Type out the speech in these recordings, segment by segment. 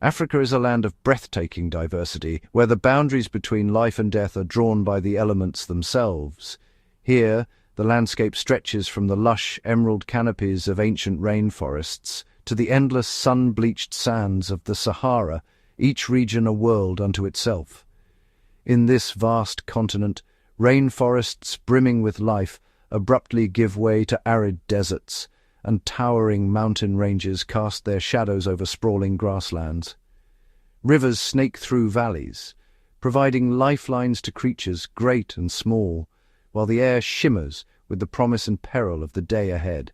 Africa is a land of breathtaking diversity, where the boundaries between life and death are drawn by the elements themselves. Here, the landscape stretches from the lush emerald canopies of ancient rainforests to the endless sun-bleached sands of the Sahara, each region a world unto itself. In this vast continent, rainforests brimming with life abruptly give way to arid deserts, and towering mountain ranges cast their shadows over sprawling grasslands. Rivers snake through valleys, providing lifelines to creatures great and small, while the air shimmers with the promise and peril of the day ahead.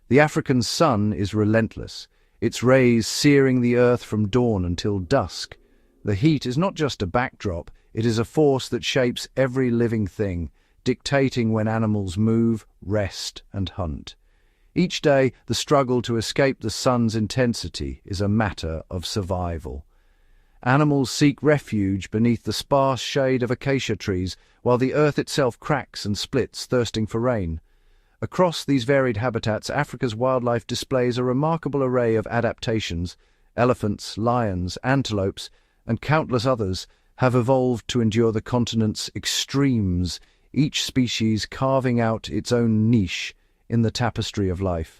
The African sun is relentless, its rays searing the earth from dawn until dusk. The heat is not just a backdrop, it is a force that shapes every living thing, dictating when animals move, rest, and hunt. Each day, the struggle to escape the sun's intensity is a matter of survival. Animals seek refuge beneath the sparse shade of acacia trees, while the earth itself cracks and splits, thirsting for rain. Across these varied habitats, Africa's wildlife displays a remarkable array of adaptations. Elephants, lions, antelopes, and countless others have evolved to endure the continent's extremes, each species carving out its own niche in the tapestry of life.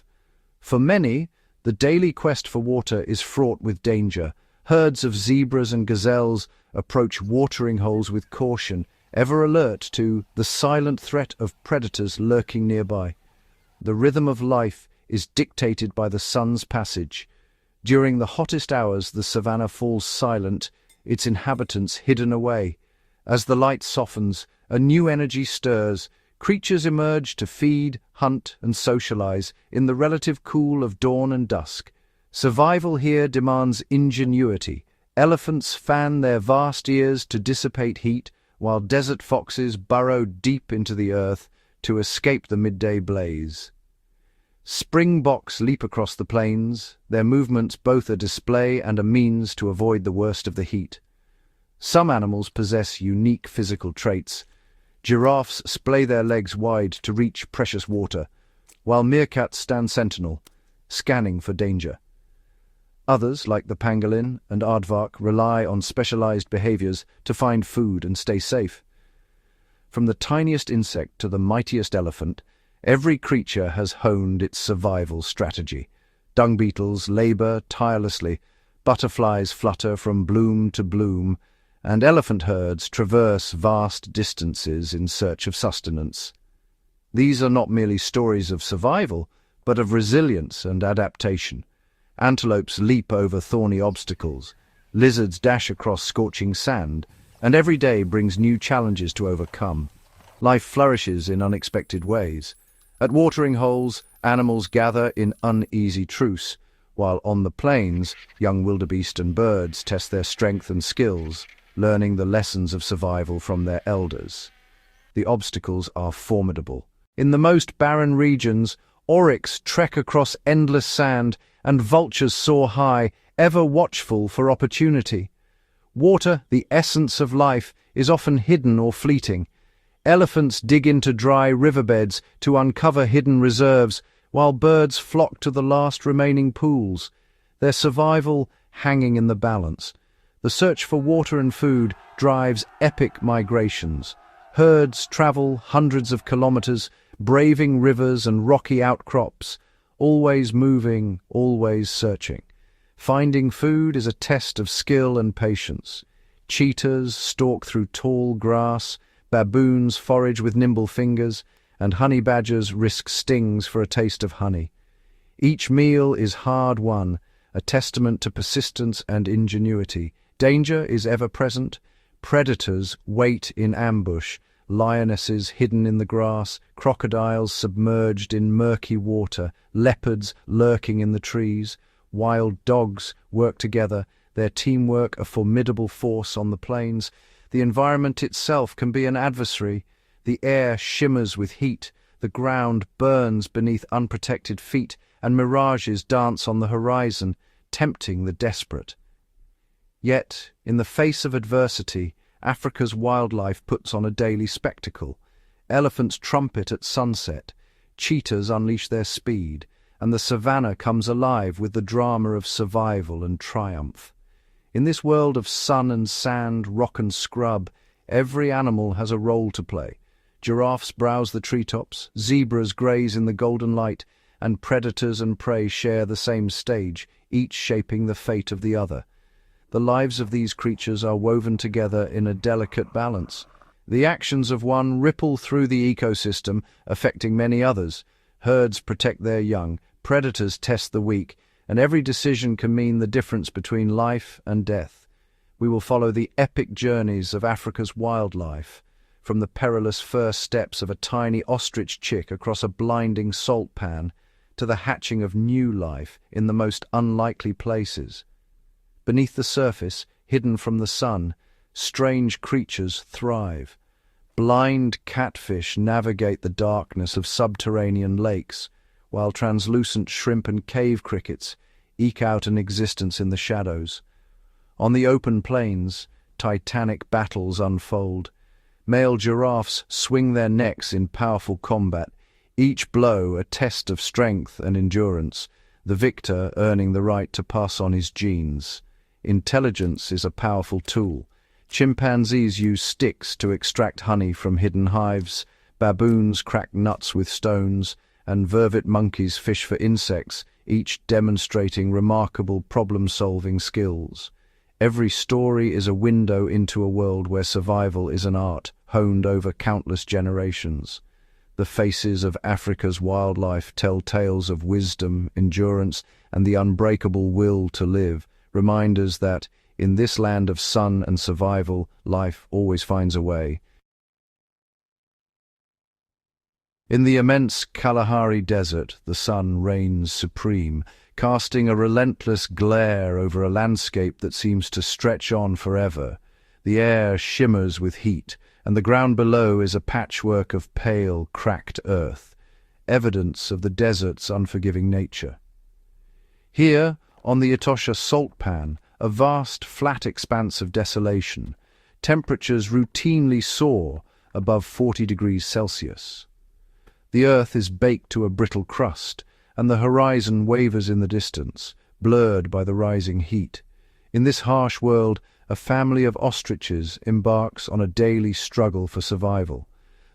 For many, the daily quest for water is fraught with danger. Herds of zebras and gazelles approach watering holes with caution, ever alert to the silent threat of predators lurking nearby. The rhythm of life is dictated by the sun's passage. During the hottest hours, the savannah falls silent, its inhabitants hidden away. As the light softens, a new energy stirs. Creatures emerge to feed, hunt, and socialize in the relative cool of dawn and dusk. Survival here demands ingenuity. Elephants fan their vast ears to dissipate heat, while desert foxes burrow deep into the earth to escape the midday blaze. Springboks leap across the plains, their movements both a display and a means to avoid the worst of the heat. Some animals possess unique physical traits. Giraffes splay their legs wide to reach precious water, while meerkats stand sentinel, scanning for danger. Others, like the pangolin and aardvark, rely on specialized behaviors to find food and stay safe. From the tiniest insect to the mightiest elephant, every creature has honed its survival strategy. Dung beetles labor tirelessly, butterflies flutter from bloom to bloom, and elephant herds traverse vast distances in search of sustenance. These are not merely stories of survival, but of resilience and adaptation. Antelopes leap over thorny obstacles, lizards dash across scorching sand, and every day brings new challenges to overcome. Life flourishes in unexpected ways. At watering holes, animals gather in uneasy truce, while on the plains, young wildebeest and birds test their strength and skills, learning the lessons of survival from their elders. The obstacles are formidable. In the most barren regions, oryx trek across endless sand, and vultures soar high, ever watchful for opportunity. Water, the essence of life, is often hidden or fleeting. Elephants dig into dry riverbeds to uncover hidden reserves, while birds flock to the last remaining pools, their survival hanging in the balance. The search for water and food drives epic migrations. Herds travel hundreds of kilometers, braving rivers and rocky outcrops, always moving, always searching. Finding food is a test of skill and patience. Cheetahs stalk through tall grass, baboons forage with nimble fingers, and honey badgers risk stings for a taste of honey. Each meal is hard-won, a testament to persistence and ingenuity. Danger is ever present. Predators wait in ambush, lionesses hidden in the grass, crocodiles submerged in murky water, leopards lurking in the trees. Wild dogs work together, their teamwork a formidable force on the plains. The environment itself can be an adversary. The air shimmers with heat, the ground burns beneath unprotected feet, and mirages dance on the horizon, tempting the desperate. Yet, in the face of adversity, Africa's wildlife puts on a daily spectacle. Elephants trumpet at sunset, cheetahs unleash their speed, and the savannah comes alive with the drama of survival and triumph. In this world of sun and sand, rock and scrub, every animal has a role to play. Giraffes browse the treetops, zebras graze in the golden light, and predators and prey share the same stage, each shaping the fate of the other. The lives of these creatures are woven together in a delicate balance. The actions of one ripple through the ecosystem, affecting many others. Herds protect their young, predators test the weak, and every decision can mean the difference between life and death. We will follow the epic journeys of Africa's wildlife, from the perilous first steps of a tiny ostrich chick across a blinding salt pan to the hatching of new life in the most unlikely places. Beneath the surface, hidden from the sun, strange creatures thrive. Blind catfish navigate the darkness of subterranean lakes, while translucent shrimp and cave crickets eke out an existence in the shadows. On the open plains, titanic battles unfold. Male giraffes swing their necks in powerful combat, each blow a test of strength and endurance, the victor earning the right to pass on his genes. Intelligence is a powerful tool. Chimpanzees use sticks to extract honey from hidden hives, baboons crack nuts with stones, and vervet monkeys fish for insects, each demonstrating remarkable problem-solving skills. Every story is a window into a world where survival is an art, honed over countless generations. The faces of Africa's wildlife tell tales of wisdom, endurance, and the unbreakable will to live, reminders that, in this land of sun and survival, life always finds a way. In the immense Kalahari Desert, the sun reigns supreme, casting a relentless glare over a landscape that seems to stretch on forever. The air shimmers with heat, and the ground below is a patchwork of pale, cracked earth, evidence of the desert's unforgiving nature. Here, on the Etosha salt pan, a vast, flat expanse of desolation, temperatures routinely soar above 40 degrees Celsius. The earth is baked to a brittle crust, and the horizon wavers in the distance, blurred by the rising heat. In this harsh world, a family of ostriches embarks on a daily struggle for survival.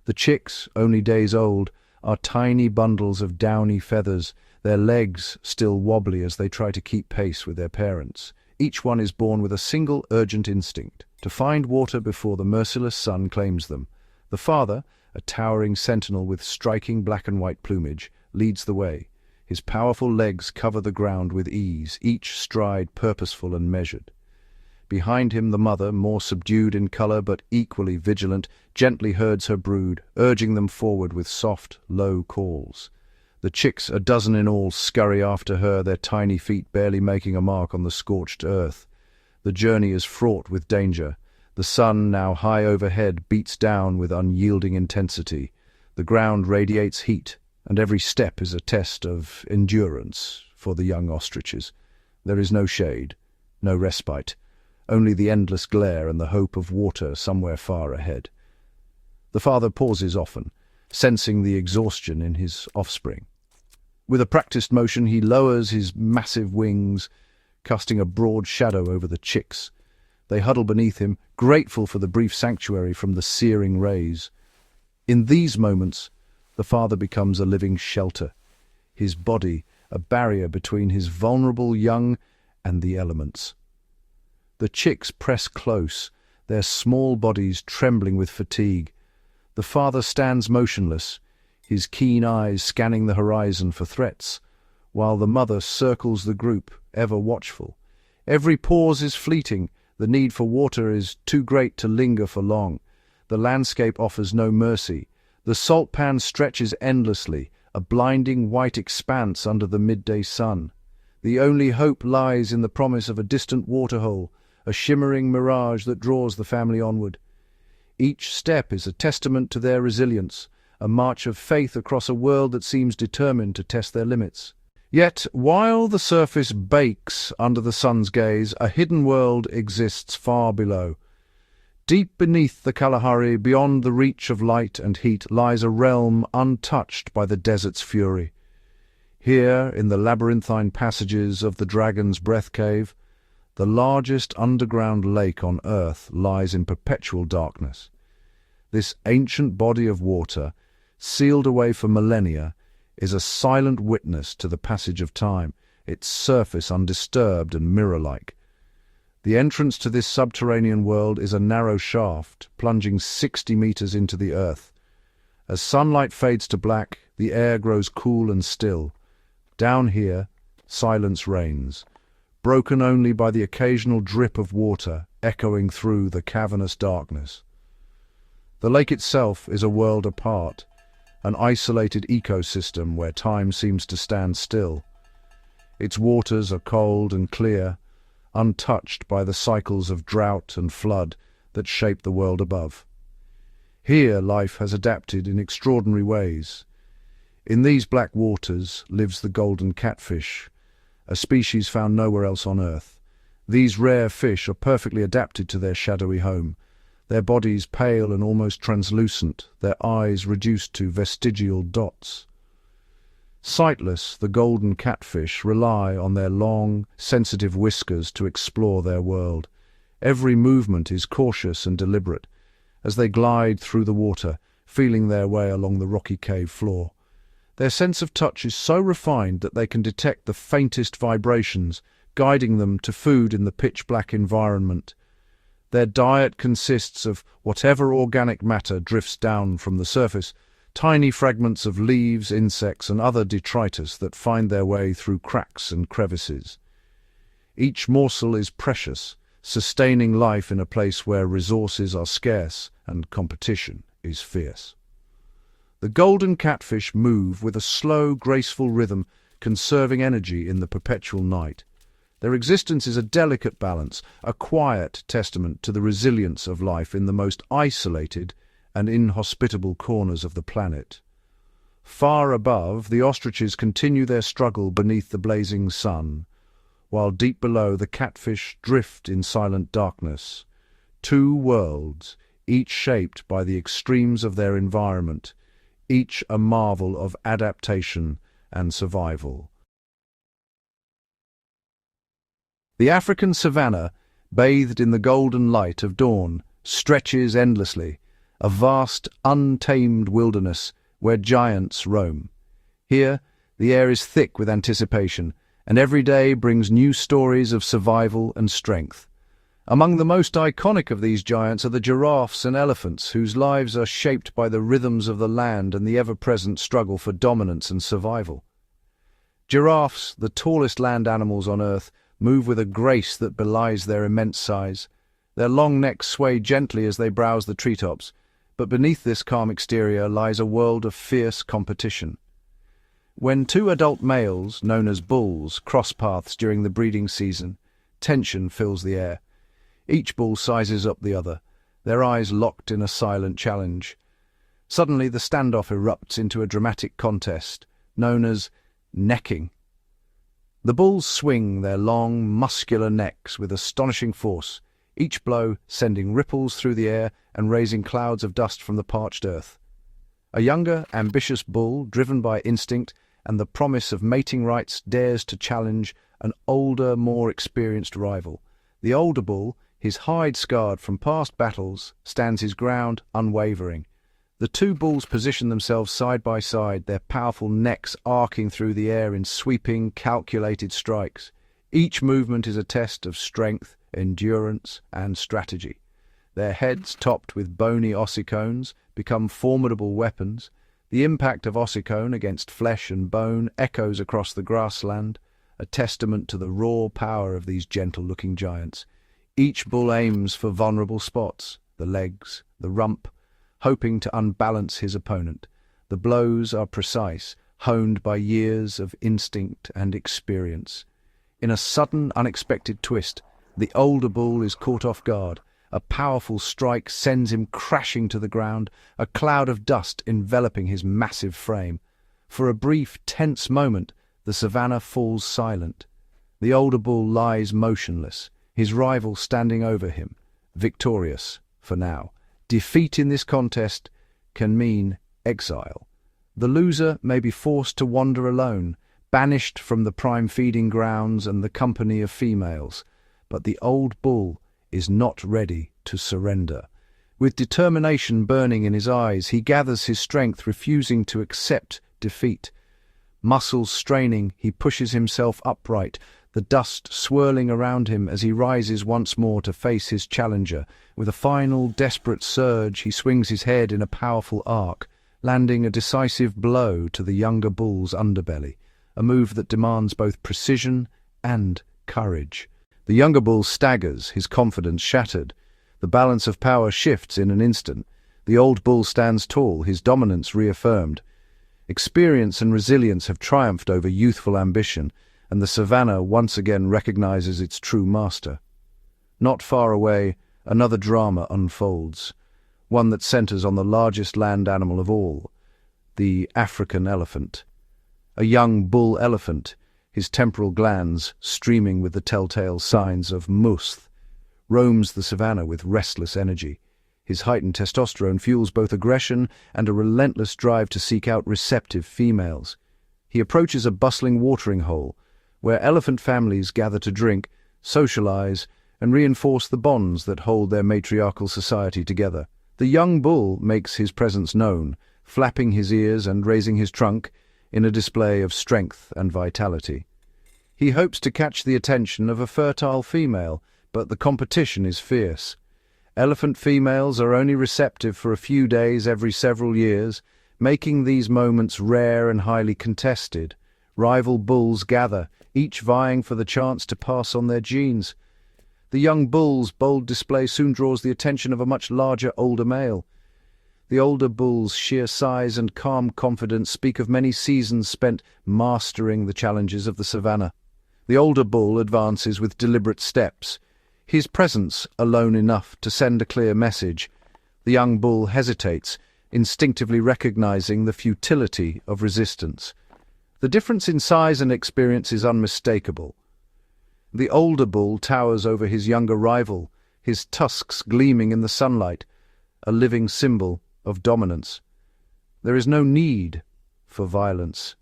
The chicks, only days old, are tiny bundles of downy feathers, their legs still wobbly as they try to keep pace with their parents. Each one is born with a single urgent instinct, to find water before the merciless sun claims them. The father, a towering sentinel with striking black and white plumage, leads the way. His powerful legs cover the ground with ease, each stride purposeful and measured. Behind him the mother, more subdued in color but equally vigilant, gently herds her brood, urging them forward with soft, low calls. The chicks, a dozen in all, scurry after her, their tiny feet barely making a mark on the scorched earth. The journey is fraught with danger. The sun, now high overhead, beats down with unyielding intensity. The ground radiates heat, and every step is a test of endurance for the young ostriches. There is no shade, no respite, only the endless glare and the hope of water somewhere far ahead. The father pauses often, sensing the exhaustion in his offspring. With a practiced motion, he lowers his massive wings, casting a broad shadow over the chicks. They huddle beneath him, grateful for the brief sanctuary from the searing rays. In these moments, the father becomes a living shelter, his body a barrier between his vulnerable young and the elements. The chicks press close, their small bodies trembling with fatigue. The father stands motionless, his keen eyes scanning the horizon for threats, while the mother circles the group, ever watchful. Every pause is fleeting, the need for water is too great to linger for long. The landscape offers no mercy. The salt pan stretches endlessly, a blinding white expanse under the midday sun. The only hope lies in the promise of a distant waterhole, a shimmering mirage that draws the family onward. Each step is a testament to their resilience, a march of faith across a world that seems determined to test their limits. Yet, while the surface bakes under the sun's gaze, a hidden world exists far below. Deep beneath the Kalahari, beyond the reach of light and heat, lies a realm untouched by the desert's fury. Here, in the labyrinthine passages of the Dragon's Breath Cave, The largest underground lake on Earth lies in perpetual darkness. This ancient body of water, sealed away for millennia, is a silent witness to the passage of time, its surface undisturbed and mirror-like. The entrance to this subterranean world is a narrow shaft, plunging 60 meters into the earth. As sunlight fades to black, the air grows cool and still. Down here, silence reigns, broken only by the occasional drip of water echoing through the cavernous darkness. The lake itself is a world apart, an isolated ecosystem where time seems to stand still. Its waters are cold and clear, untouched by the cycles of drought and flood that shape the world above. Here life has adapted in extraordinary ways. In these black waters lives the golden catfish, a species found nowhere else on Earth. These rare fish are perfectly adapted to their shadowy home, their bodies pale and almost translucent, their eyes reduced to vestigial dots. Sightless, the golden catfish rely on their long, sensitive whiskers to explore their world. Every movement is cautious and deliberate, as they glide through the water, feeling their way along the rocky cave floor. Their sense of touch is so refined that they can detect the faintest vibrations, guiding them to food in the pitch-black environment. Their diet consists of whatever organic matter drifts down from the surface, tiny fragments of leaves, insects, and other detritus that find their way through cracks and crevices. Each morsel is precious, sustaining life in a place where resources are scarce and competition is fierce. The golden catfish move with a slow, graceful rhythm, conserving energy in the perpetual night. Their existence is a delicate balance, a quiet testament to the resilience of life in the most isolated and inhospitable corners of the planet. Far above, the ostriches continue their struggle beneath the blazing sun, while deep below the catfish drift in silent darkness. Two worlds, each shaped by the extremes of their environment, each a marvel of adaptation and survival. The African savanna, bathed in the golden light of dawn, stretches endlessly, a vast, untamed wilderness where giants roam. Here, the air is thick with anticipation, and every day brings new stories of survival and strength. Among the most iconic of these giants are the giraffes and elephants, whose lives are shaped by the rhythms of the land and the ever-present struggle for dominance and survival. Giraffes, the tallest land animals on Earth, move with a grace that belies their immense size. Their long necks sway gently as they browse the treetops, but beneath this calm exterior lies a world of fierce competition. When two adult males, known as bulls, cross paths during the breeding season, tension fills the air. Each bull sizes up the other, their eyes locked in a silent challenge. Suddenly the standoff erupts into a dramatic contest, known as necking. The bulls swing their long, muscular necks with astonishing force, each blow sending ripples through the air and raising clouds of dust from the parched earth. A younger, ambitious bull, driven by instinct and the promise of mating rights, dares to challenge an older, more experienced rival. The older bull, his hide scarred from past battles, stands his ground, unwavering. The two bulls position themselves side by side, their powerful necks arcing through the air in sweeping, calculated strikes. Each movement is a test of strength, endurance, and strategy. Their heads, topped with bony ossicones, become formidable weapons. The impact of ossicone against flesh and bone echoes across the grassland, a testament to the raw power of these gentle-looking giants. Each bull aims for vulnerable spots, the legs, the rump, hoping to unbalance his opponent. The blows are precise, honed by years of instinct and experience. In a sudden, unexpected twist, the older bull is caught off guard. A powerful strike sends him crashing to the ground, a cloud of dust enveloping his massive frame. For a brief, tense moment, the savanna falls silent. The older bull lies motionless, his rival standing over him, victorious for now. Defeat in this contest can mean exile. The loser may be forced to wander alone, banished from the prime feeding grounds and the company of females. but the old bull is not ready to surrender. With determination burning in his eyes, he gathers his strength, refusing to accept defeat. Muscles straining, he pushes himself upright, the dust swirling around him as he rises once more to face his challenger. With a final, desperate surge, he swings his head in a powerful arc, landing a decisive blow to the younger bull's underbelly, a move that demands both precision and courage. The younger bull staggers, his confidence shattered. The balance of power shifts in an instant. The old bull stands tall, his dominance reaffirmed. Experience and resilience have triumphed over youthful ambition, and the savannah once again recognizes its true master. Not far away, another drama unfolds, one that centers on the largest land animal of all, the African elephant. A young bull elephant, his temporal glands streaming with the telltale signs of musth, roams the savannah with restless energy. His heightened testosterone fuels both aggression and a relentless drive to seek out receptive females. He approaches a bustling watering hole, where elephant families gather to drink, socialize, and reinforce the bonds that hold their matriarchal society together. The young bull makes his presence known, flapping his ears and raising his trunk in a display of strength and vitality. He hopes to catch the attention of a fertile female, but the competition is fierce. Elephant females are only receptive for a few days every several years, making these moments rare and highly contested. Rival bulls gather, each vying for the chance to pass on their genes. The young bull's bold display soon draws the attention of a much larger, older male. The older bull's sheer size and calm confidence speak of many seasons spent mastering the challenges of the savannah. The older bull advances with deliberate steps, his presence alone enough to send a clear message. The young bull hesitates, instinctively recognizing the futility of resistance. The difference in size and experience is unmistakable. The older bull towers over his younger rival, his tusks gleaming in the sunlight, a living symbol of dominance. There is no need for violence.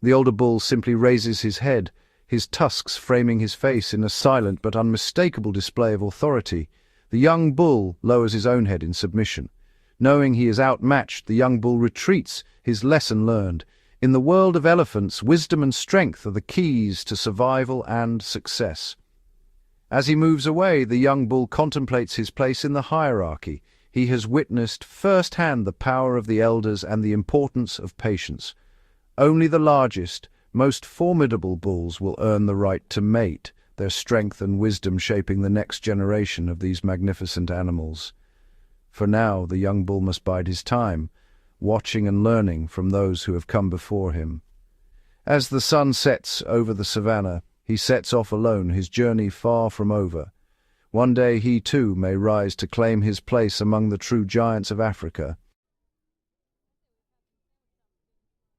The older bull simply raises his head, his tusks framing his face in a silent but unmistakable display of authority. The young bull lowers his own head in submission. Knowing he is outmatched, the young bull retreats, his lesson learned. In the world of elephants, wisdom and strength are the keys to survival and success. As he moves away, the young bull contemplates his place in the hierarchy. He has witnessed firsthand the power of the elders and the importance of patience. Only the largest, most formidable bulls will earn the right to mate, their strength and wisdom shaping the next generation of these magnificent animals. For now, the young bull must bide his time, watching and learning from those who have come before him. As the sun sets over the savannah, he sets off alone, his journey far from over. One day he too may rise to claim his place among the true giants of Africa.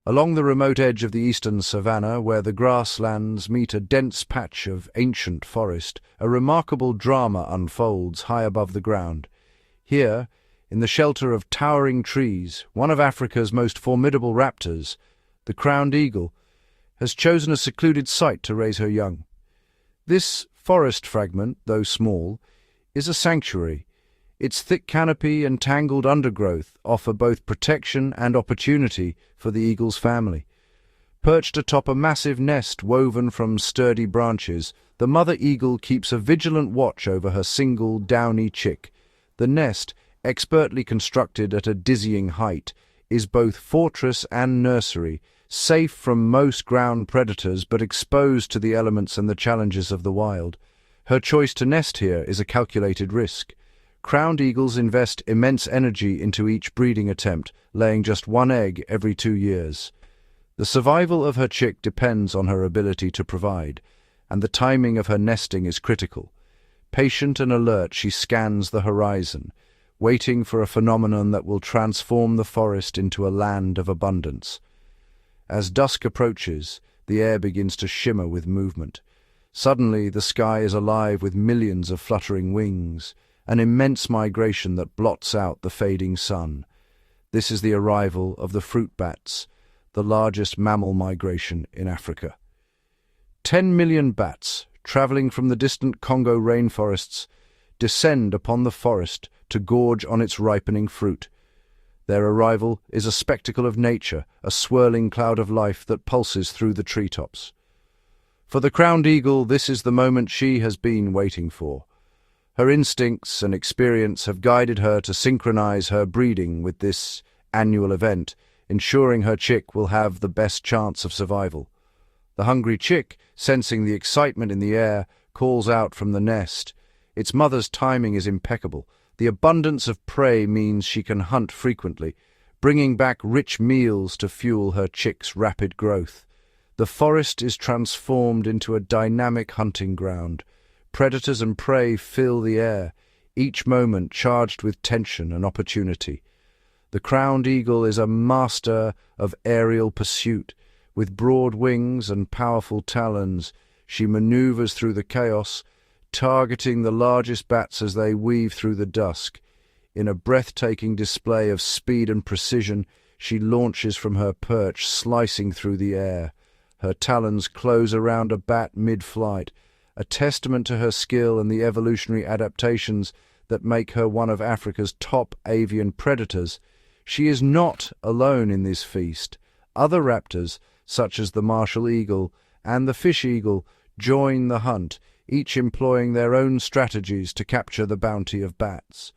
Along the remote edge of the eastern savannah, where the grasslands meet a dense patch of ancient forest, a remarkable drama unfolds high above the ground. Here, in the shelter of towering trees, one of Africa's most formidable raptors, the crowned eagle, has chosen a secluded site to raise her young. This forest fragment, though small, is a sanctuary. Its thick canopy and tangled undergrowth offer both protection and opportunity for the eagle's family. Perched atop a massive nest woven from sturdy branches, the mother eagle keeps a vigilant watch over her single downy chick. The nest, expertly constructed at a dizzying height, is both fortress and nursery, safe from most ground predators but exposed to the elements and the challenges of the wild. Her choice to nest here is a calculated risk. Crowned eagles invest immense energy into each breeding attempt, laying just one egg every 2 years. The survival of her chick depends on her ability to provide, and the timing of her nesting is critical. Patient and alert, she scans the horizon, waiting for a phenomenon that will transform the forest into a land of abundance. As dusk approaches, the air begins to shimmer with movement. Suddenly, the sky is alive with millions of fluttering wings, an immense migration that blots out the fading sun. This is the arrival of the fruit bats, the largest mammal migration in Africa. 10 million bats, traveling from the distant Congo rainforests, descend upon the forest to gorge on its ripening fruit. Their arrival is a spectacle of nature, a swirling cloud of life that pulses through the treetops. For the crowned eagle, this is the moment she has been waiting for. Her instincts and experience have guided her to synchronize her breeding with this annual event, ensuring her chick will have the best chance of survival. The hungry chick, sensing the excitement in the air, calls out from the nest. Its mother's timing is impeccable. The abundance of prey means she can hunt frequently, bringing back rich meals to fuel her chick's rapid growth. The forest is transformed into a dynamic hunting ground. Predators and prey fill the air, each moment charged with tension and opportunity. The crowned eagle is a master of aerial pursuit. With broad wings and powerful talons, she maneuvers through the chaos, targeting the largest bats as they weave through the dusk. In a breathtaking display of speed and precision, she launches from her perch, slicing through the air. Her talons close around a bat mid-flight, a testament to her skill and the evolutionary adaptations that make her one of Africa's top avian predators. She is not alone in this feast. Other raptors, such as the martial eagle and the fish eagle, join the hunt, each employing their own strategies to capture the bounty of bats.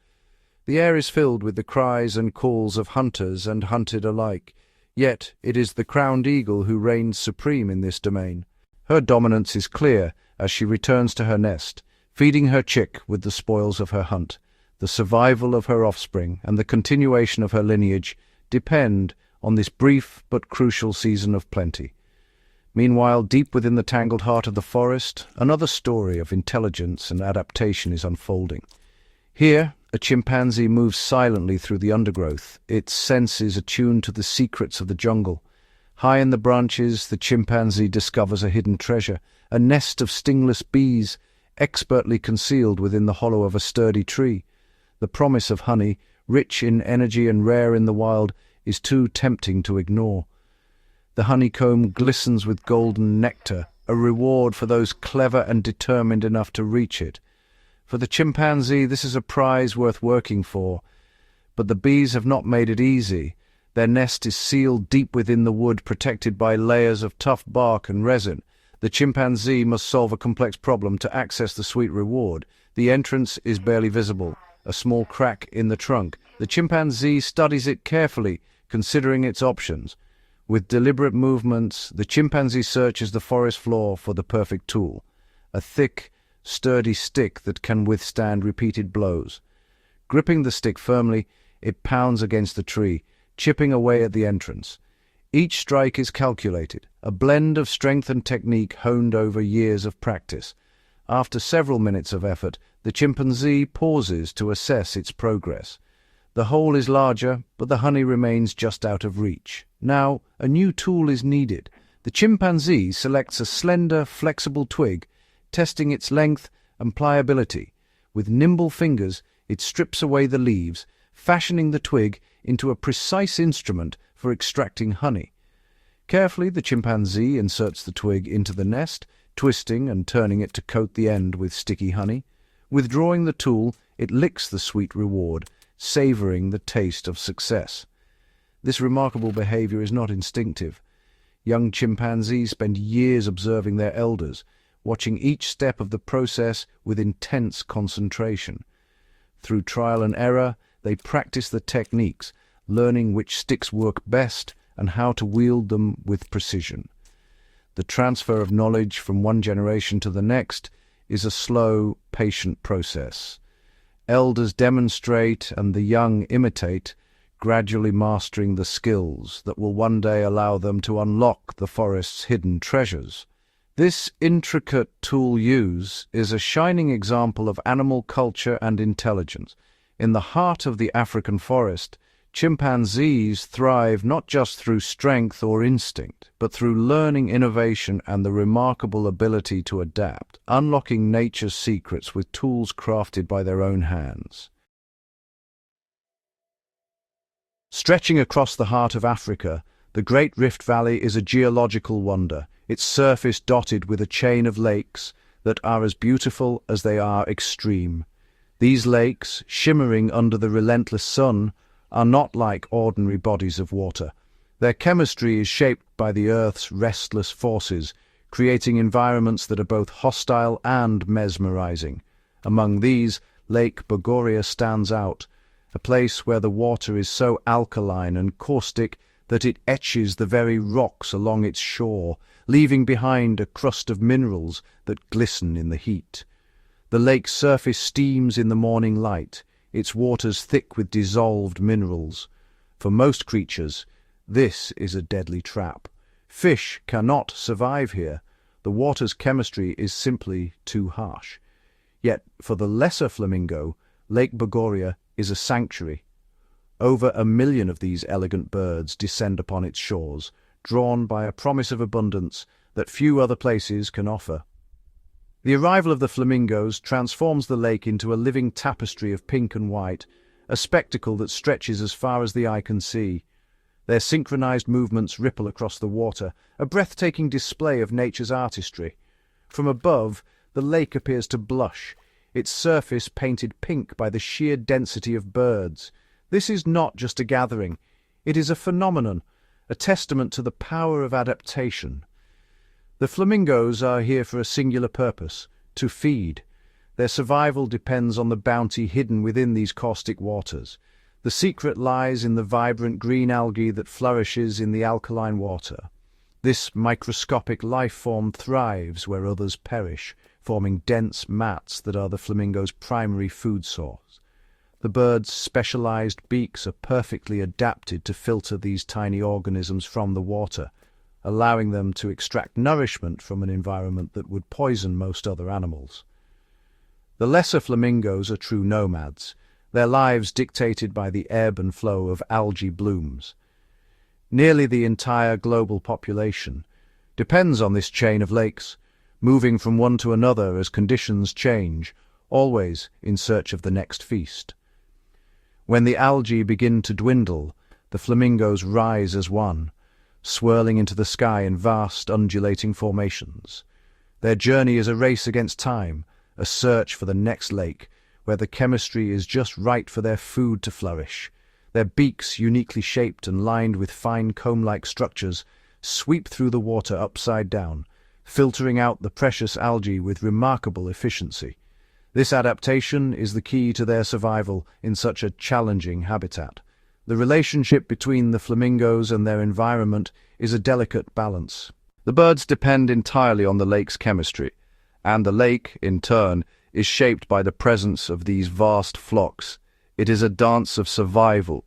The air is filled with the cries and calls of hunters and hunted alike, yet it is the crowned eagle who reigns supreme in this domain. Her dominance is clear as she returns to her nest, feeding her chick with the spoils of her hunt. The survival of her offspring and the continuation of her lineage depend on this brief but crucial season of plenty. Meanwhile, deep within the tangled heart of the forest, another story of intelligence and adaptation is unfolding. Here, a chimpanzee moves silently through the undergrowth, its senses attuned to the secrets of the jungle. High in the branches, the chimpanzee discovers a hidden treasure, a nest of stingless bees, expertly concealed within the hollow of a sturdy tree. The promise of honey, rich in energy and rare in the wild, is too tempting to ignore. The honeycomb glistens with golden nectar, a reward for those clever and determined enough to reach it. For the chimpanzee, this is a prize worth working for. But the bees have not made it easy. Their nest is sealed deep within the wood, protected by layers of tough bark and resin. The chimpanzee must solve a complex problem to access the sweet reward. The entrance is barely visible, a small crack in the trunk. The chimpanzee studies it carefully, considering its options. With deliberate movements, the chimpanzee searches the forest floor for the perfect tool, a thick, sturdy stick that can withstand repeated blows. Gripping the stick firmly, it pounds against the tree, chipping away at the entrance. Each strike is calculated, a blend of strength and technique honed over years of practice. After several minutes of effort, the chimpanzee pauses to assess its progress. The hole is larger, but the honey remains just out of reach. Now, a new tool is needed. The chimpanzee selects a slender, flexible twig, testing its length and pliability. With nimble fingers, it strips away the leaves, fashioning the twig into a precise instrument for extracting honey. Carefully, the chimpanzee inserts the twig into the nest, twisting and turning it to coat the end with sticky honey. Withdrawing the tool, it licks the sweet reward, savoring the taste of success. This remarkable behavior is not instinctive. Young chimpanzees spend years observing their elders, watching each step of the process with intense concentration. Through trial and error, they practice the techniques, learning which sticks work best and how to wield them with precision. The transfer of knowledge from one generation to the next is a slow, patient process. Elders demonstrate and the young imitate, gradually mastering the skills that will one day allow them to unlock the forest's hidden treasures. This intricate tool use is a shining example of animal culture and intelligence. In the heart of the African forest, chimpanzees thrive not just through strength or instinct, but through learning, innovation, and the remarkable ability to adapt, unlocking nature's secrets with tools crafted by their own hands. Stretching across the heart of Africa, the Great Rift Valley is a geological wonder, its surface dotted with a chain of lakes, that are as beautiful as they are extreme. These lakes, shimmering under the relentless sun, are not like ordinary bodies of water. Their chemistry is shaped by the Earth's restless forces, creating environments that are both hostile and mesmerizing. Among these, Lake Bogoria stands out, a place where the water is so alkaline and caustic that it etches the very rocks along its shore, leaving behind a crust of minerals that glisten in the heat. The lake's surface steams in the morning light, its waters thick with dissolved minerals. For most creatures, this is a deadly trap. Fish cannot survive here. The water's chemistry is simply too harsh. Yet, for the lesser flamingo, Lake Bogoria is a sanctuary. Over 1 million of these elegant birds descend upon its shores, drawn by a promise of abundance that few other places can offer. The arrival of the flamingos transforms the lake into a living tapestry of pink and white, a spectacle that stretches as far as the eye can see. Their synchronized movements ripple across the water, a breathtaking display of nature's artistry. From above, the lake appears to blush, its surface painted pink by the sheer density of birds. This is not just a gathering. It is a phenomenon, a testament to the power of adaptation. The flamingos are here for a singular purpose, to feed. Their survival depends on the bounty hidden within these caustic waters. The secret lies in the vibrant green algae that flourishes in the alkaline water. This microscopic life form thrives where others perish, forming dense mats that are the flamingo's primary food source. The bird's specialized beaks are perfectly adapted to filter these tiny organisms from the water, allowing them to extract nourishment from an environment that would poison most other animals. The lesser flamingos are true nomads, their lives dictated by the ebb and flow of algae blooms. Nearly the entire global population depends on this chain of lakes, moving from one to another as conditions change, always in search of the next feast. When the algae begin to dwindle, the flamingos rise as one, swirling into the sky in vast undulating formations. Their journey is a race against time, a search for the next lake, where the chemistry is just right for their food to flourish. Their beaks, uniquely shaped and lined with fine comb-like structures, sweep through the water upside down, filtering out the precious algae with remarkable efficiency. This adaptation is the key to their survival in such a challenging habitat. The relationship between the flamingos and their environment is a delicate balance. The birds depend entirely on the lake's chemistry, and the lake, in turn, is shaped by the presence of these vast flocks. It is a dance of survival,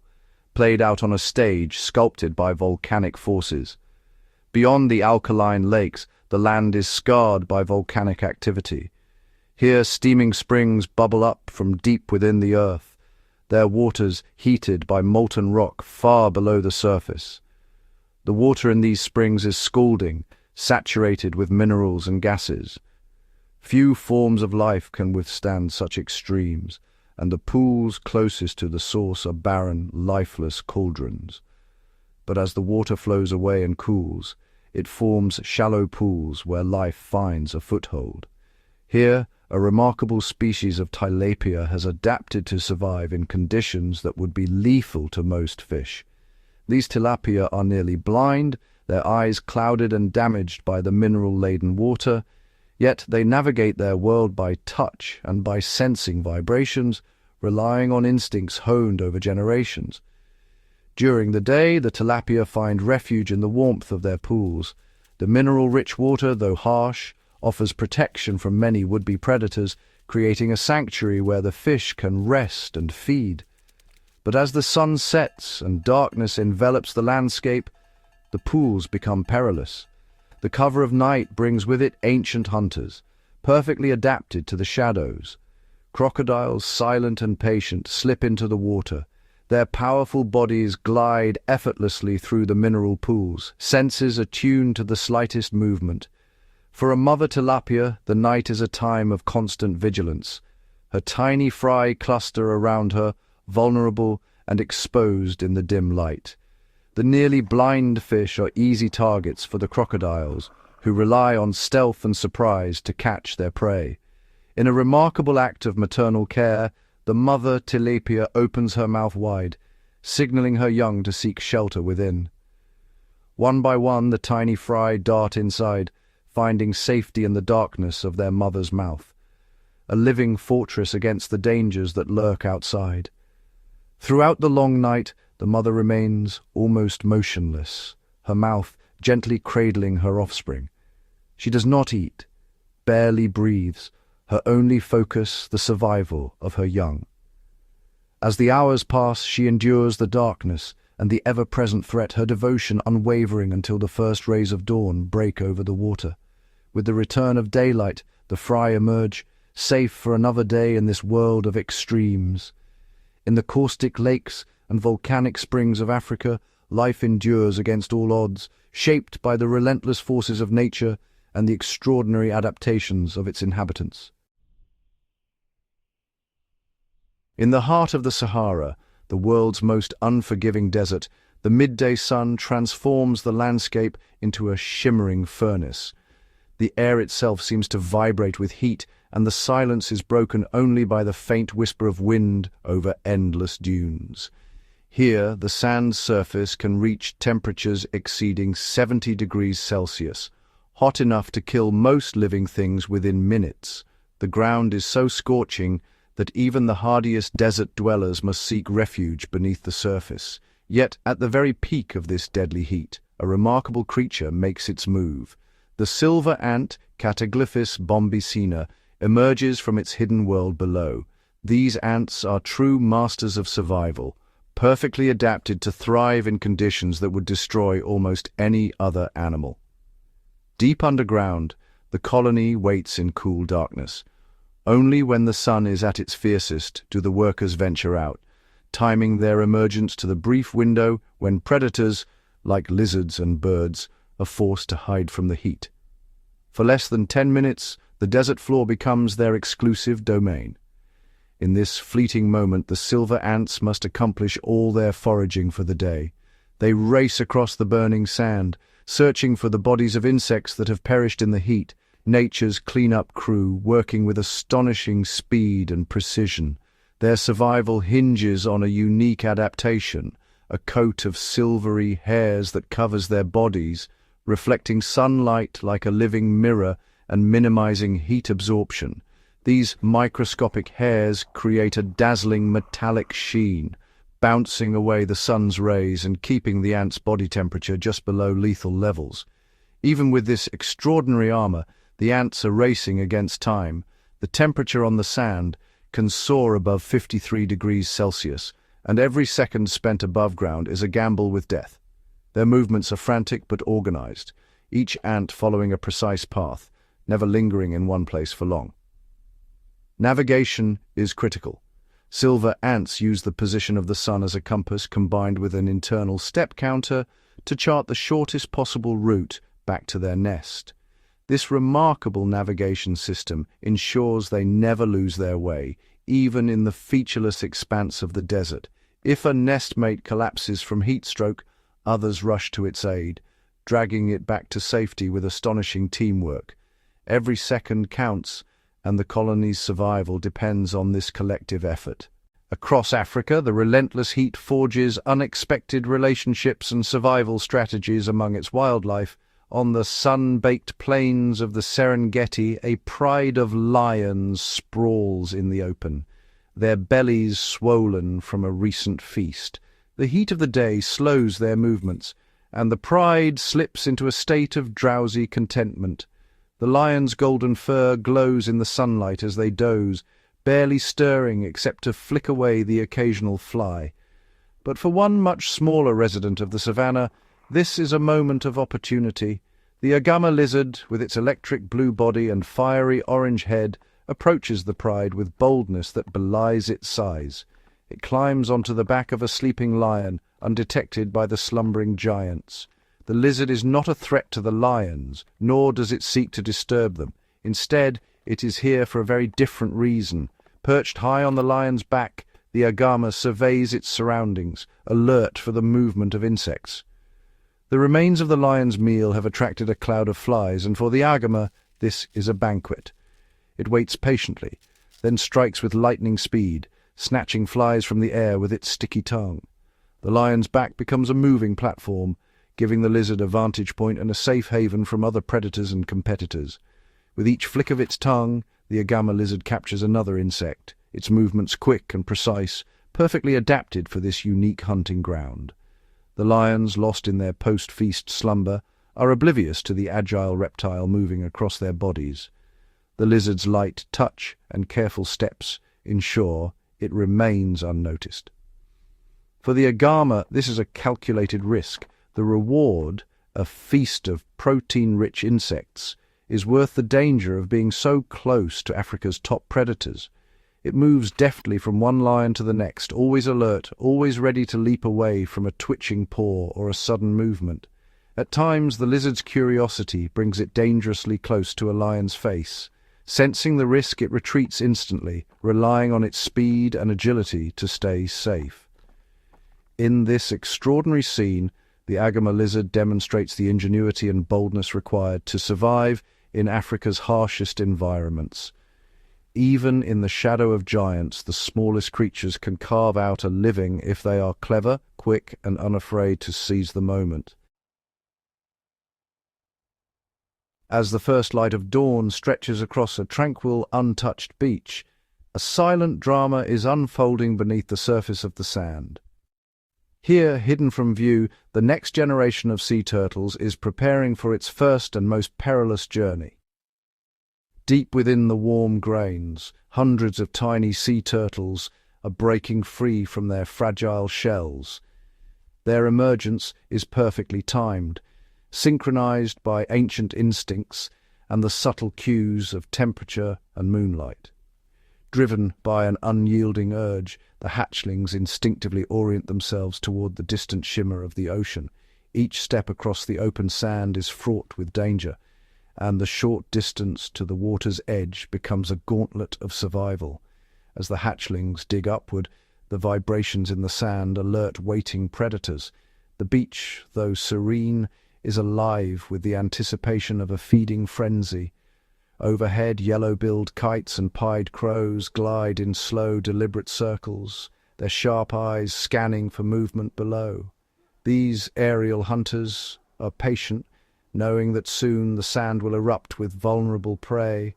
played out on a stage sculpted by volcanic forces. Beyond the alkaline lakes, the land is scarred by volcanic activity. Here steaming springs bubble up from deep within the earth, their waters heated by molten rock far below the surface. The water in these springs is scalding, saturated with minerals and gases. Few forms of life can withstand such extremes, and the pools closest to the source are barren, lifeless cauldrons. But as the water flows away and cools, it forms shallow pools where life finds a foothold. Here, a remarkable species of tilapia has adapted to survive in conditions that would be lethal to most fish. These tilapia are nearly blind, their eyes clouded and damaged by the mineral-laden water, yet they navigate their world by touch and by sensing vibrations, relying on instincts honed over generations. During the day, the tilapia find refuge in the warmth of their pools. The mineral-rich water, though harsh, offers protection from many would-be predators, creating a sanctuary where the fish can rest and feed. But as the sun sets and darkness envelops the landscape, the pools become perilous. The cover of night brings with it ancient hunters, perfectly adapted to the shadows. Crocodiles, silent and patient, slip into the water. Their powerful bodies glide effortlessly through the mineral pools, senses attuned to the slightest movement. For a mother tilapia, the night is a time of constant vigilance. Her tiny fry cluster around her, vulnerable and exposed in the dim light. The nearly blind fish are easy targets for the crocodiles, who rely on stealth and surprise to catch their prey. In a remarkable act of maternal care, the mother tilapia opens her mouth wide, signaling her young to seek shelter within. One by one, the tiny fry dart inside, finding safety in the darkness of their mother's mouth, a living fortress against the dangers that lurk outside. Throughout the long night, the mother remains almost motionless, her mouth gently cradling her offspring. She does not eat, barely breathes, her only focus the survival of her young. As the hours pass, she endures the darkness and the ever-present threat, her devotion unwavering until the first rays of dawn break over the water. With the return of daylight, the fry emerge, safe for another day in this world of extremes. In the caustic lakes and volcanic springs of Africa, life endures against all odds, shaped by the relentless forces of nature and the extraordinary adaptations of its inhabitants. In the heart of the Sahara, the world's most unforgiving desert, the midday sun transforms the landscape into a shimmering furnace. The air itself seems to vibrate with heat, and the silence is broken only by the faint whisper of wind over endless dunes. Here, the sand surface can reach temperatures exceeding 70 degrees Celsius, hot enough to kill most living things within minutes. The ground is so scorching that even the hardiest desert dwellers must seek refuge beneath the surface. Yet, at the very peak of this deadly heat, a remarkable creature makes its move. The silver ant, Cataglyphis bombicina, emerges from its hidden world below. These ants are true masters of survival, perfectly adapted to thrive in conditions that would destroy almost any other animal. Deep underground, the colony waits in cool darkness. Only when the sun is at its fiercest do the workers venture out, timing their emergence to the brief window when predators, like lizards and birds, are forced to hide from the heat. For less than 10 minutes, the desert floor becomes their exclusive domain. In this fleeting moment, the silver ants must accomplish all their foraging for the day. They race across the burning sand, searching for the bodies of insects that have perished in the heat, nature's clean-up crew working with astonishing speed and precision. Their survival hinges on a unique adaptation, a coat of silvery hairs that covers their bodies, reflecting sunlight like a living mirror and minimizing heat absorption. These microscopic hairs create a dazzling metallic sheen, bouncing away the sun's rays and keeping the ant's body temperature just below lethal levels. Even with this extraordinary armor, the ants are racing against time. The temperature on the sand can soar above 53 degrees Celsius, and every second spent above ground is a gamble with death. Their movements are frantic but organized, each ant following a precise path, never lingering in one place for long. Navigation is critical. Silver ants use the position of the sun as a compass combined with an internal step counter to chart the shortest possible route back to their nest. This remarkable navigation system ensures they never lose their way, even in the featureless expanse of the desert. If a nestmate collapses from heat stroke, others rush to its aid, dragging it back to safety with astonishing teamwork. Every second counts, and the colony's survival depends on this collective effort. Across Africa, the relentless heat forges unexpected relationships and survival strategies among its wildlife. On the sun-baked plains of the Serengeti, a pride of lions sprawls in the open, their bellies swollen from a recent feast. The heat of the day slows their movements, and the pride slips into a state of drowsy contentment. The lion's golden fur glows in the sunlight as they doze, barely stirring except to flick away the occasional fly. But for one much smaller resident of the savannah, this is a moment of opportunity. The Agama lizard, with its electric blue body and fiery orange head, approaches the pride with boldness that belies its size. It climbs onto the back of a sleeping lion, undetected by the slumbering giants. The lizard is not a threat to the lions, nor does it seek to disturb them. Instead, it is here for a very different reason. Perched high on the lion's back, the Agama surveys its surroundings, alert for the movement of insects. The remains of the lion's meal have attracted a cloud of flies, and for the Agama, this is a banquet. It waits patiently, then strikes with lightning speed, snatching flies from the air with its sticky tongue. The lion's back becomes a moving platform, giving the lizard a vantage point and a safe haven from other predators and competitors. With each flick of its tongue, the Agama lizard captures another insect, its movements quick and precise, perfectly adapted for this unique hunting ground. The lions, lost in their post-feast slumber, are oblivious to the agile reptile moving across their bodies. The lizard's light touch and careful steps ensure it remains unnoticed. For the Agama, this is a calculated risk. The reward, a feast of protein-rich insects, is worth the danger of being so close to Africa's top predators. It moves deftly from one lion to the next, always alert, always ready to leap away from a twitching paw or a sudden movement. At times, the lizard's curiosity brings it dangerously close to a lion's face. Sensing the risk, it retreats instantly, relying on its speed and agility to stay safe. In this extraordinary scene, the Agama lizard demonstrates the ingenuity and boldness required to survive in Africa's harshest environments. Even in the shadow of giants, the smallest creatures can carve out a living if they are clever, quick, and unafraid to seize the moment. As the first light of dawn stretches across a tranquil, untouched beach, a silent drama is unfolding beneath the surface of the sand. Here, hidden from view, the next generation of sea turtles is preparing for its first and most perilous journey. Deep within the warm grains, hundreds of tiny sea turtles are breaking free from their fragile shells. Their emergence is perfectly timed, synchronized by ancient instincts and the subtle cues of temperature and moonlight. Driven by an unyielding urge, the hatchlings instinctively orient themselves toward the distant shimmer of the ocean. Each step across the open sand is fraught with danger, and the short distance to the water's edge becomes a gauntlet of survival. As the hatchlings dig upward, the vibrations in the sand alert waiting predators. The beach, though serene, is alive with the anticipation of a feeding frenzy. Overhead, yellow-billed kites and pied crows glide in slow, deliberate circles, their sharp eyes scanning for movement below. These aerial hunters are patient, knowing that soon the sand will erupt with vulnerable prey.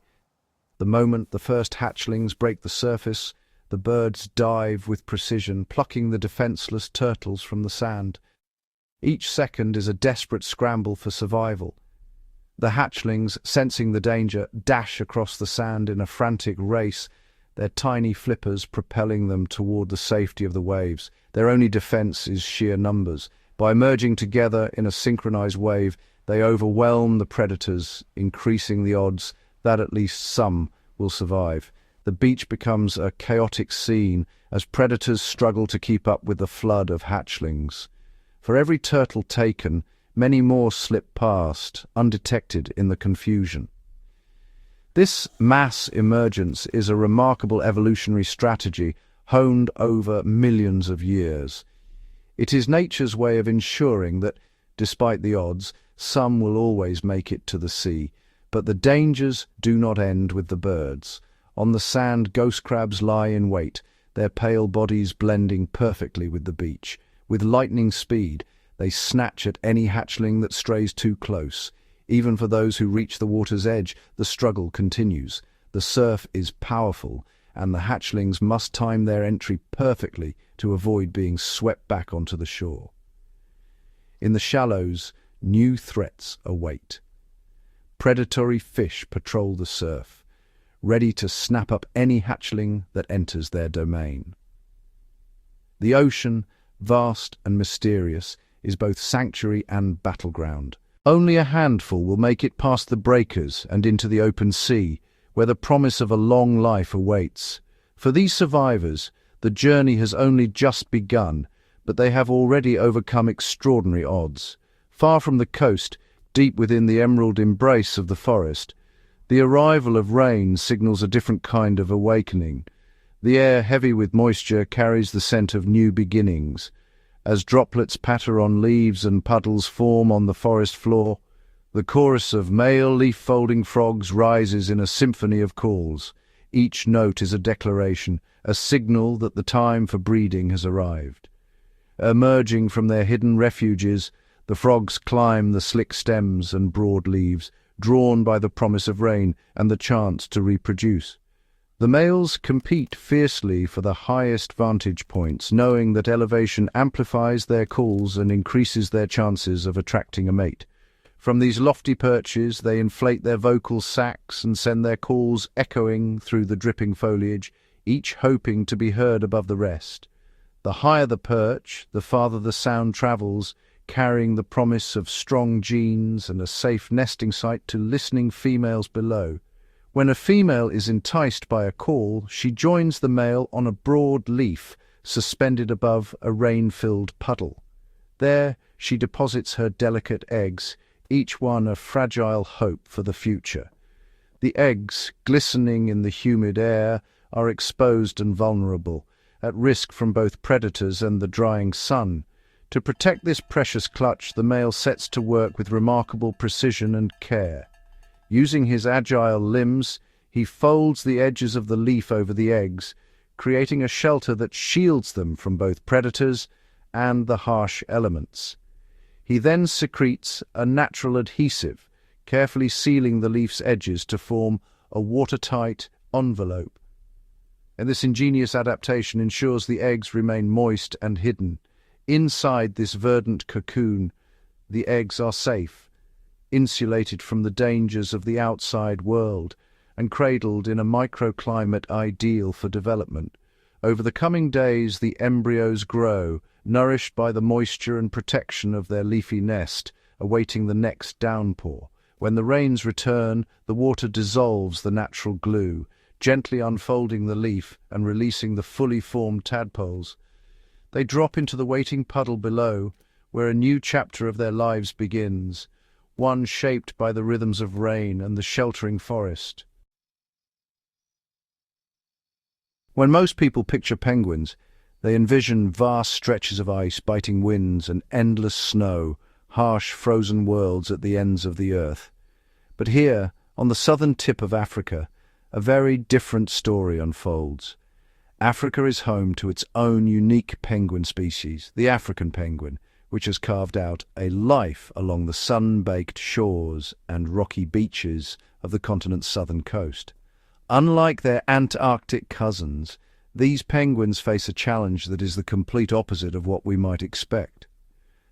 The moment the first hatchlings break the surface, the birds dive with precision, plucking the defenseless turtles from the sand. Each second is a desperate scramble for survival. The hatchlings, sensing the danger, dash across the sand in a frantic race, their tiny flippers propelling them toward the safety of the waves. Their only defense is sheer numbers. By merging together in a synchronized wave, they overwhelm the predators, increasing the odds that at least some will survive. The beach becomes a chaotic scene as predators struggle to keep up with the flood of hatchlings. For every turtle taken, many more slip past, undetected in the confusion. This mass emergence is a remarkable evolutionary strategy honed over millions of years. It is nature's way of ensuring that, despite the odds, some will always make it to the sea. But the dangers do not end with the birds. On the sand, ghost crabs lie in wait, their pale bodies blending perfectly with the beach. With lightning speed, they snatch at any hatchling that strays too close. Even for those who reach the water's edge, the struggle continues. The surf is powerful, and the hatchlings must time their entry perfectly to avoid being swept back onto the shore. In the shallows, new threats await. Predatory fish patrol the surf, ready to snap up any hatchling that enters their domain. The ocean, vast and mysterious, is both sanctuary and battleground. Only a handful will make it past the breakers and into the open sea, where the promise of a long life awaits. For these survivors, the journey has only just begun, but they have already overcome extraordinary odds. Far from the coast, deep within the emerald embrace of the forest, the arrival of rain signals a different kind of awakening. The air, heavy with moisture, carries the scent of new beginnings. As droplets patter on leaves and puddles form on the forest floor, the chorus of male leaf-folding frogs rises in a symphony of calls. Each note is a declaration, a signal that the time for breeding has arrived. Emerging from their hidden refuges, the frogs climb the slick stems and broad leaves, drawn by the promise of rain and the chance to reproduce. The males compete fiercely for the highest vantage points, knowing that elevation amplifies their calls and increases their chances of attracting a mate. From these lofty perches, they inflate their vocal sacs and send their calls echoing through the dripping foliage, each hoping to be heard above the rest. The higher the perch, the farther the sound travels, carrying the promise of strong genes and a safe nesting site to listening females below. When a female is enticed by a call, she joins the male on a broad leaf suspended above a rain-filled puddle. There she deposits her delicate eggs, each one a fragile hope for the future. The eggs, glistening in the humid air, are exposed and vulnerable, at risk from both predators and the drying sun. To protect this precious clutch, the male sets to work with remarkable precision and care. Using his agile limbs, he folds the edges of the leaf over the eggs, creating a shelter that shields them from both predators and the harsh elements. He then secretes a natural adhesive, carefully sealing the leaf's edges to form a watertight envelope. And this ingenious adaptation ensures the eggs remain moist and hidden. Inside this verdant cocoon, the eggs are safe, insulated from the dangers of the outside world, and cradled in a microclimate ideal for development. Over the coming days, the embryos grow, nourished by the moisture and protection of their leafy nest, awaiting the next downpour. When the rains return, the water dissolves the natural glue, gently unfolding the leaf and releasing the fully formed tadpoles. They drop into the waiting puddle below, where a new chapter of their lives begins, one shaped by the rhythms of rain and the sheltering forest. When most people picture penguins, they envision vast stretches of ice, biting winds, and endless snow, harsh frozen worlds at the ends of the earth. But here, on the southern tip of Africa, a very different story unfolds. Africa is home to its own unique penguin species, the African penguin, which has carved out a life along the sun-baked shores and rocky beaches of the continent's southern coast. Unlike their Antarctic cousins, these penguins face a challenge that is the complete opposite of what we might expect.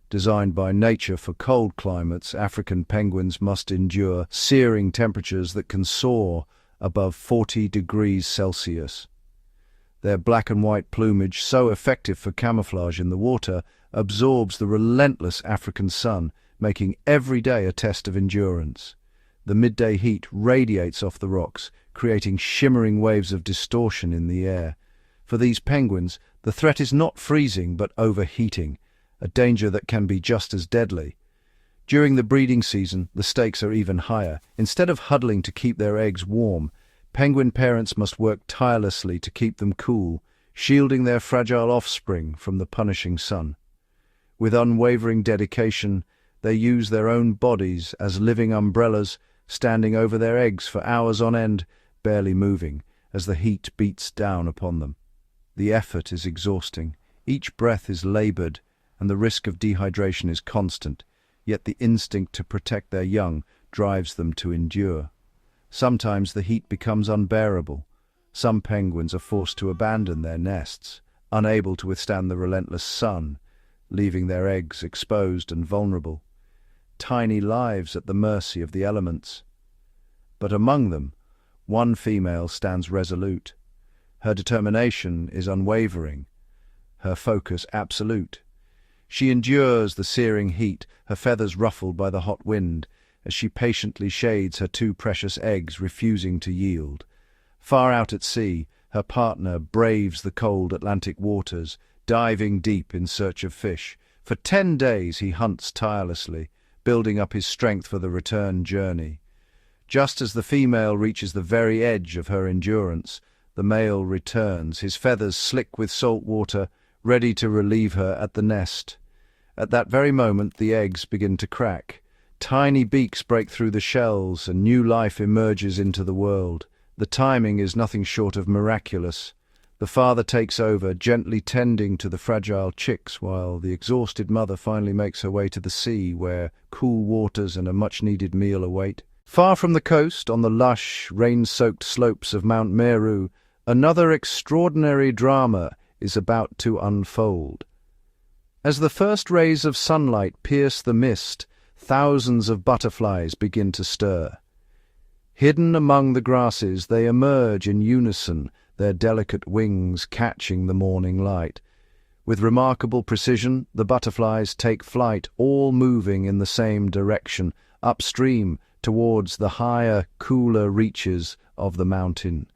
Designed by nature for cold climates, African penguins must endure searing temperatures that can soar above 40 degrees Celsius. Their black and white plumage, so effective for camouflage in the water, absorbs the relentless African sun, making every day a test of endurance. The midday heat radiates off the rocks, creating shimmering waves of distortion in the air. For these penguins, the threat is not freezing but overheating, a danger that can be just as deadly. During the breeding season, the stakes are even higher. Instead of huddling to keep their eggs warm, penguin parents must work tirelessly to keep them cool, shielding their fragile offspring from the punishing sun. With unwavering dedication, they use their own bodies as living umbrellas, standing over their eggs for hours on end, barely moving, as the heat beats down upon them. The effort is exhausting, each breath is labored, and the risk of dehydration is constant, yet the instinct to protect their young drives them to endure. Sometimes the heat becomes unbearable. Some penguins are forced to abandon their nests, unable to withstand the relentless sun, leaving their eggs exposed and vulnerable. Tiny lives at the mercy of the elements. But among them, one female stands resolute. Her determination is unwavering, her focus absolute. She endures the searing heat, her feathers ruffled by the hot wind, as she patiently shades her two precious eggs, refusing to yield. Far out at sea, her partner braves the cold Atlantic waters, diving deep in search of fish. For 10 days he hunts tirelessly, building up his strength for the return journey. Just as the female reaches the very edge of her endurance, the male returns, his feathers slick with salt water, ready to relieve her at the nest. At that very moment, the eggs begin to crack. Tiny beaks break through the shells, and new life emerges into the world. The timing is nothing short of miraculous. The father takes over, gently tending to the fragile chicks, while the exhausted mother finally makes her way to the sea, where cool waters and a much-needed meal await. Far from the coast, on the lush, rain-soaked slopes of Mount Meru, another extraordinary drama is about to unfold. As the first rays of sunlight pierce the mist, thousands of butterflies begin to stir. Hidden among the grasses, they emerge in unison, their delicate wings catching the morning light. With remarkable precision, the butterflies take flight, all moving in the same direction, upstream towards the higher, cooler reaches of the mountain.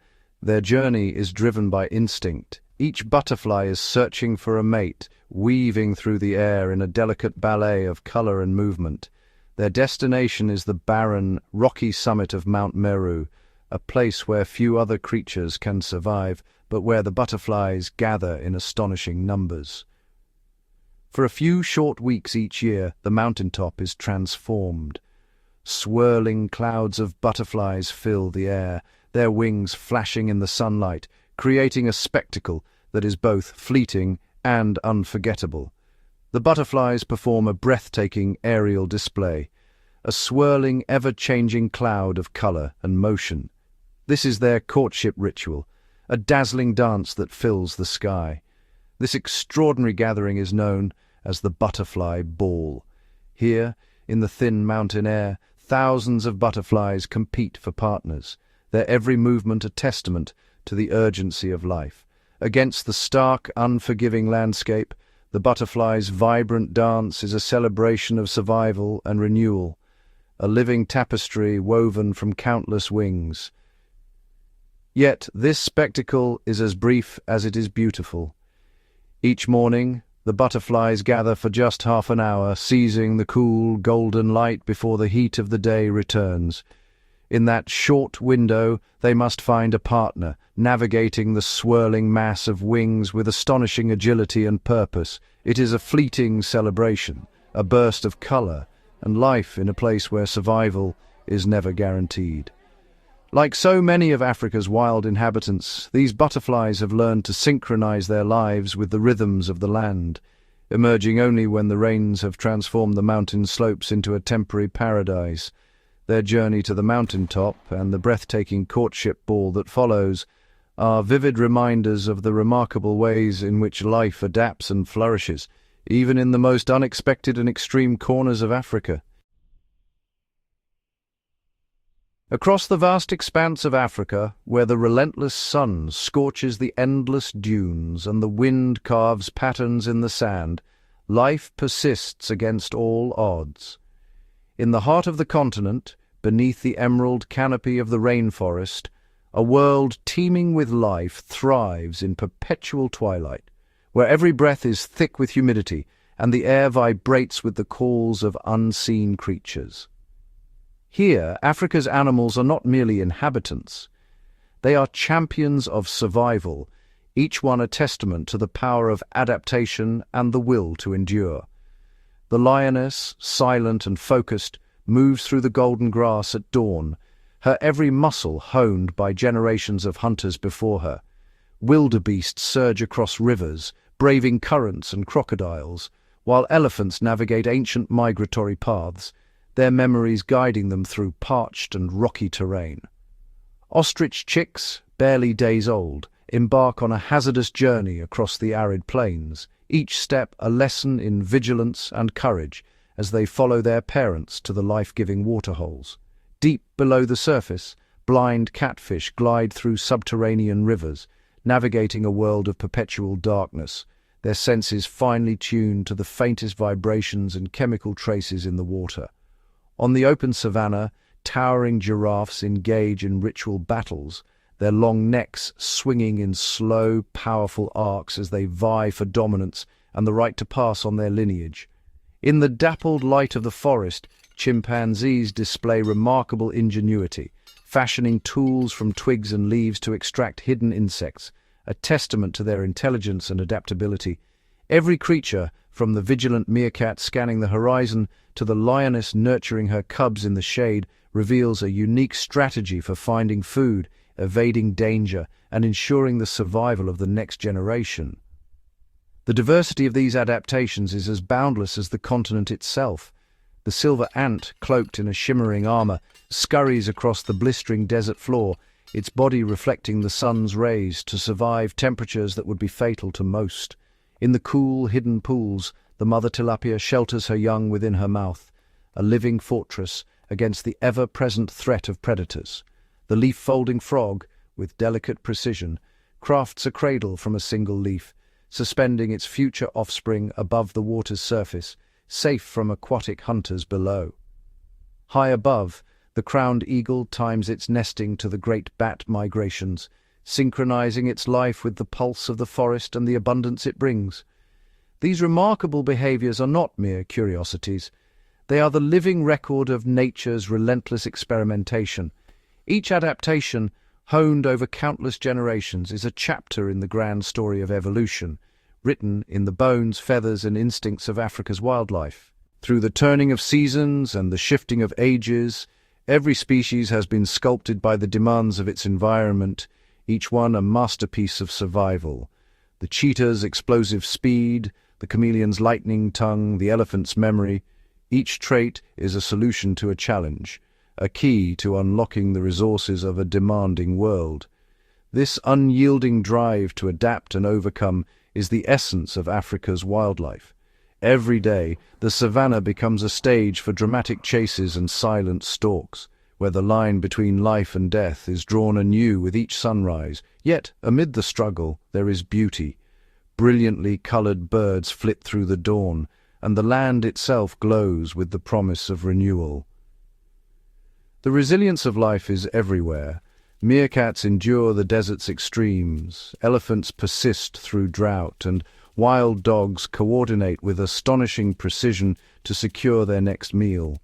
Their journey is driven by instinct. Each butterfly is searching for a mate, weaving through the air in a delicate ballet of color and movement. Their destination is the barren, rocky summit of Mount Meru, a place where few other creatures can survive, but where the butterflies gather in astonishing numbers. For a few short weeks each year, the mountaintop is transformed. Swirling clouds of butterflies fill the air, their wings flashing in the sunlight, creating a spectacle that is both fleeting and unforgettable. The butterflies perform a breathtaking aerial display, a swirling, ever-changing cloud of color and motion. This is their courtship ritual, a dazzling dance that fills the sky. This extraordinary gathering is known as the Butterfly Ball. Here, in the thin mountain air, thousands of butterflies compete for partners, their every movement a testament to the urgency of life. Against the stark, unforgiving landscape, the butterfly's vibrant dance is a celebration of survival and renewal, a living tapestry woven from countless wings. Yet this spectacle is as brief as it is beautiful. Each morning, the butterflies gather for just half an hour, seizing the cool, golden light before the heat of the day returns. In that short window, they must find a partner, navigating the swirling mass of wings with astonishing agility and purpose. It is a fleeting celebration, a burst of color, and life in a place where survival is never guaranteed. Like so many of Africa's wild inhabitants, these butterflies have learned to synchronize their lives with the rhythms of the land, emerging only when the rains have transformed the mountain slopes into a temporary paradise. Their journey to the mountaintop and the breathtaking courtship ball that follows are vivid reminders of the remarkable ways in which life adapts and flourishes, even in the most unexpected and extreme corners of Africa. Across the vast expanse of Africa, where the relentless sun scorches the endless dunes and the wind carves patterns in the sand, life persists against all odds. In the heart of the continent, beneath the emerald canopy of the rainforest, a world teeming with life thrives in perpetual twilight, where every breath is thick with humidity and the air vibrates with the calls of unseen creatures. Here, Africa's animals are not merely inhabitants. They are champions of survival, each one a testament to the power of adaptation and the will to endure. The lioness, silent and focused, moves through the golden grass at dawn, her every muscle honed by generations of hunters before her. Wildebeests surge across rivers, braving currents and crocodiles, while elephants navigate ancient migratory paths, their memories guiding them through parched and rocky terrain. Ostrich chicks, barely days old, embark on a hazardous journey across the arid plains, each step a lesson in vigilance and courage as they follow their parents to the life-giving waterholes. Deep below the surface, blind catfish glide through subterranean rivers, navigating a world of perpetual darkness, their senses finely tuned to the faintest vibrations and chemical traces in the water. On the open savanna, towering giraffes engage in ritual battles, their long necks swinging in slow, powerful arcs as they vie for dominance and the right to pass on their lineage. In the dappled light of the forest, chimpanzees display remarkable ingenuity, fashioning tools from twigs and leaves to extract hidden insects, a testament to their intelligence and adaptability. Every creature, from the vigilant meerkat scanning the horizon to the lioness nurturing her cubs in the shade, reveals a unique strategy for finding food, evading danger, and ensuring the survival of the next generation. The diversity of these adaptations is as boundless as the continent itself. The silver ant, cloaked in a shimmering armor, scurries across the blistering desert floor, its body reflecting the sun's rays to survive temperatures that would be fatal to most. In the cool, hidden pools, the mother tilapia shelters her young within her mouth, a living fortress against the ever-present threat of predators. The leaf-folding frog, with delicate precision, crafts a cradle from a single leaf, suspending its future offspring above the water's surface, safe from aquatic hunters below. High above, the crowned eagle times its nesting to the great bat migrations, synchronizing its life with the pulse of the forest and the abundance it brings. These remarkable behaviors are not mere curiosities. They are the living record of nature's relentless experimentation. Each adaptation, honed over countless generations, is a chapter in the grand story of evolution, written in the bones, feathers, and instincts of Africa's wildlife. Through the turning of seasons and the shifting of ages, every species has been sculpted by the demands of its environment, each one a masterpiece of survival. The cheetah's explosive speed, the chameleon's lightning tongue, the elephant's memory. Each trait is a solution to a challenge, a key to unlocking the resources of a demanding world. This unyielding drive to adapt and overcome is the essence of Africa's wildlife. Every day, the savanna becomes a stage for dramatic chases and silent stalks, where the line between life and death is drawn anew with each sunrise. Yet, amid the struggle, there is beauty. Brilliantly colored birds flit through the dawn, and the land itself glows with the promise of renewal. The resilience of life is everywhere. Meerkats endure the desert's extremes, elephants persist through drought, and wild dogs coordinate with astonishing precision to secure their next meal.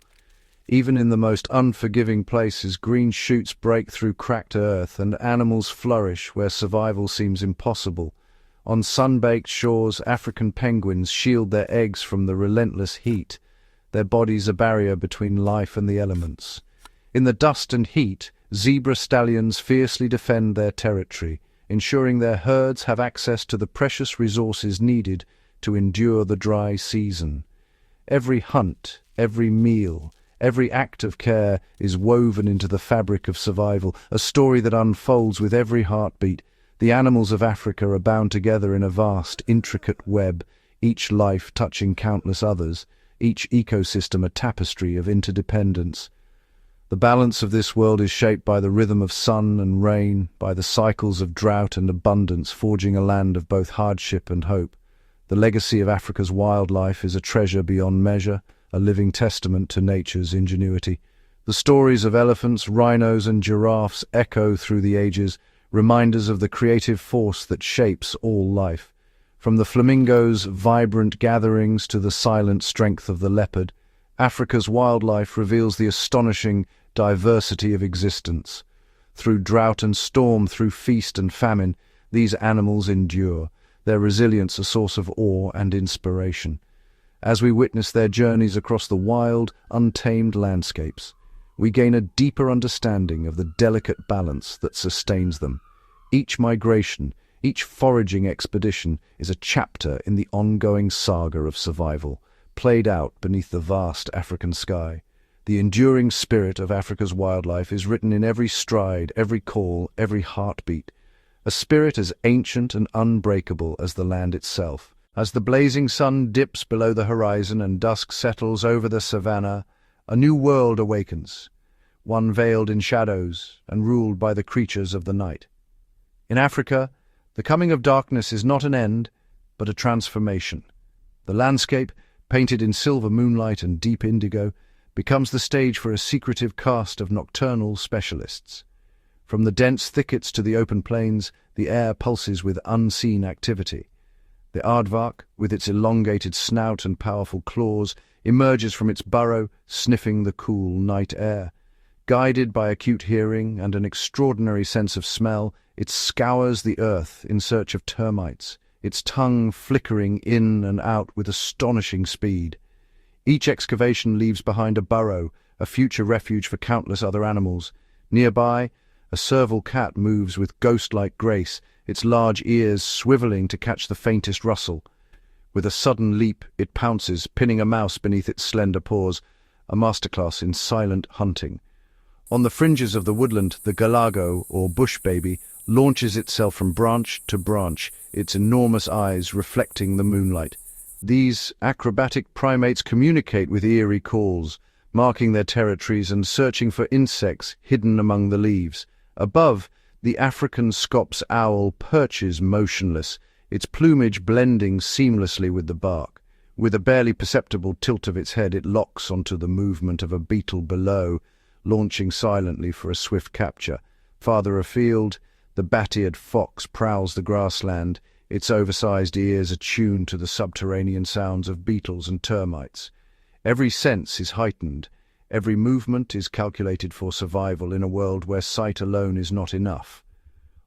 Even in the most unforgiving places, green shoots break through cracked earth, and animals flourish where survival seems impossible. On sun-baked shores, African penguins shield their eggs from the relentless heat, their bodies a barrier between life and the elements. In the dust and heat, zebra stallions fiercely defend their territory, ensuring their herds have access to the precious resources needed to endure the dry season. Every hunt, every meal, every act of care is woven into the fabric of survival, a story that unfolds with every heartbeat. The animals of Africa are bound together in a vast, intricate web, each life touching countless others, each ecosystem a tapestry of interdependence. The balance of this world is shaped by the rhythm of sun and rain, by the cycles of drought and abundance, forging a land of both hardship and hope. The legacy of Africa's wildlife is a treasure beyond measure, a living testament to nature's ingenuity. The stories of elephants, rhinos, and giraffes echo through the ages, reminders of the creative force that shapes all life. From the flamingo's vibrant gatherings to the silent strength of the leopard, Africa's wildlife reveals the astonishing diversity of existence. Through drought and storm, through feast and famine, these animals endure, their resilience a source of awe and inspiration. As we witness their journeys across the wild, untamed landscapes, we gain a deeper understanding of the delicate balance that sustains them. Each migration, each foraging expedition is a chapter in the ongoing saga of survival, played out beneath the vast African sky. The enduring spirit of Africa's wildlife is written in every stride, every call, every heartbeat, a spirit as ancient and unbreakable as the land itself. As the blazing sun dips below the horizon and dusk settles over the savanna, a new world awakens, one veiled in shadows and ruled by the creatures of the night. In Africa, the coming of darkness is not an end, but a transformation. The landscape, painted in silver moonlight and deep indigo, becomes the stage for a secretive cast of nocturnal specialists. From the dense thickets to the open plains, the air pulses with unseen activity. The aardvark, with its elongated snout and powerful claws, emerges from its burrow, sniffing the cool night air. Guided by acute hearing and an extraordinary sense of smell, it scours the earth in search of termites, its tongue flickering in and out with astonishing speed. Each excavation leaves behind a burrow, a future refuge for countless other animals. Nearby, a serval cat moves with ghost-like grace, its large ears swiveling to catch the faintest rustle. With a sudden leap, it pounces, pinning a mouse beneath its slender paws, a masterclass in silent hunting. On the fringes of the woodland, the galago, or bush baby, launches itself from branch to branch, its enormous eyes reflecting the moonlight. These acrobatic primates communicate with eerie calls, marking their territories and searching for insects hidden among the leaves. Above, the African scops owl perches motionless, its plumage blending seamlessly with the bark. With a barely perceptible tilt of its head, it locks onto the movement of a beetle below, launching silently for a swift capture. Farther afield, the bat-eared fox prowls the grassland, its oversized ears attuned to the subterranean sounds of beetles and termites. Every sense is heightened, every movement is calculated for survival in a world where sight alone is not enough.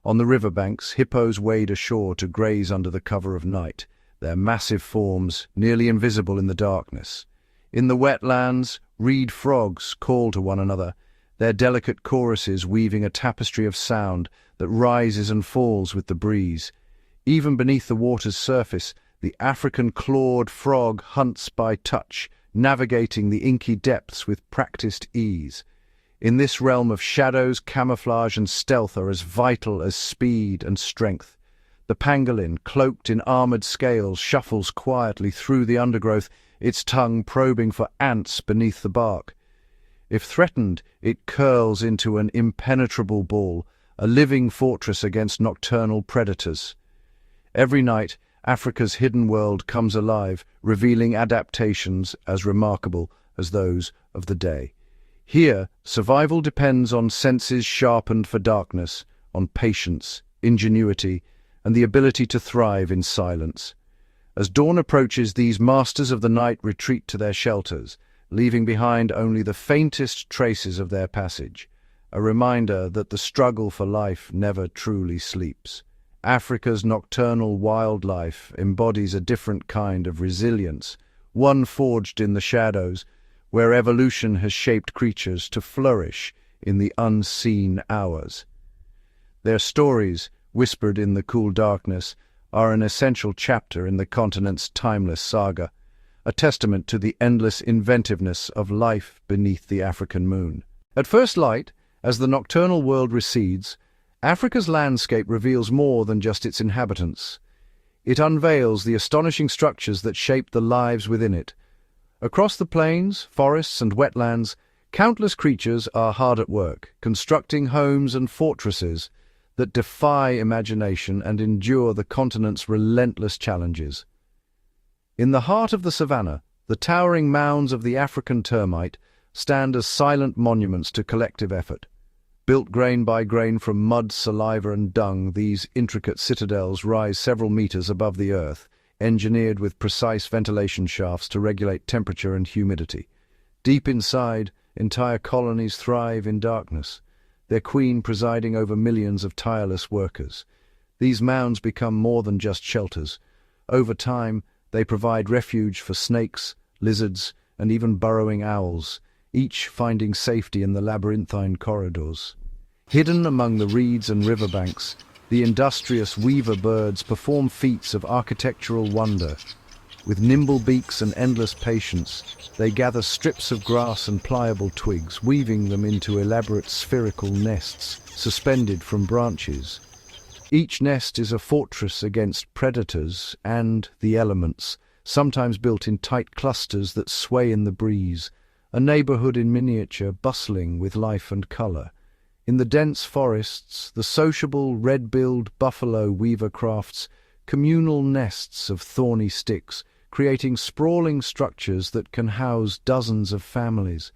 On the riverbanks, hippos wade ashore to graze under the cover of night, their massive forms nearly invisible in the darkness. In the wetlands, reed frogs call to one another, their delicate choruses weaving a tapestry of sound that rises and falls with the breeze. Even beneath the water's surface, the African clawed frog hunts by touch, navigating the inky depths with practiced ease. In this realm of shadows, camouflage and stealth are as vital as speed and strength. The pangolin, cloaked in armored scales, shuffles quietly through the undergrowth, its tongue probing for ants beneath the bark. If threatened, it curls into an impenetrable ball, a living fortress against nocturnal predators. Every night, Africa's hidden world comes alive, revealing adaptations as remarkable as those of the day. Here, survival depends on senses sharpened for darkness, on patience, ingenuity, and the ability to thrive in silence. As dawn approaches, these masters of the night retreat to their shelters, leaving behind only the faintest traces of their passage, a reminder that the struggle for life never truly sleeps. Africa's nocturnal wildlife embodies a different kind of resilience, one forged in the shadows, where evolution has shaped creatures to flourish in the unseen hours. Their stories, whispered in the cool darkness, are an essential chapter in the continent's timeless saga, a testament to the endless inventiveness of life beneath the African moon. At first light, as the nocturnal world recedes, Africa's landscape reveals more than just its inhabitants. It unveils the astonishing structures that shape the lives within it. Across the plains, forests and wetlands, countless creatures are hard at work, constructing homes and fortresses that defy imagination and endure the continent's relentless challenges. In the heart of the savannah, the towering mounds of the African termite stand as silent monuments to collective effort. Built grain by grain from mud, saliva and dung, these intricate citadels rise several meters above the earth, engineered with precise ventilation shafts to regulate temperature and humidity. Deep inside, entire colonies thrive in darkness, their queen presiding over millions of tireless workers. These mounds become more than just shelters. Over time, they provide refuge for snakes, lizards, and even burrowing owls, each finding safety in the labyrinthine corridors. Hidden among the reeds and riverbanks, the industrious weaver birds perform feats of architectural wonder. With nimble beaks and endless patience, they gather strips of grass and pliable twigs, weaving them into elaborate spherical nests suspended from branches. Each nest is a fortress against predators and the elements, sometimes built in tight clusters that sway in the breeze, a neighborhood in miniature bustling with life and color. In the dense forests, the sociable red-billed buffalo weaver crafts communal nests of thorny sticks, creating sprawling structures that can house dozens of families.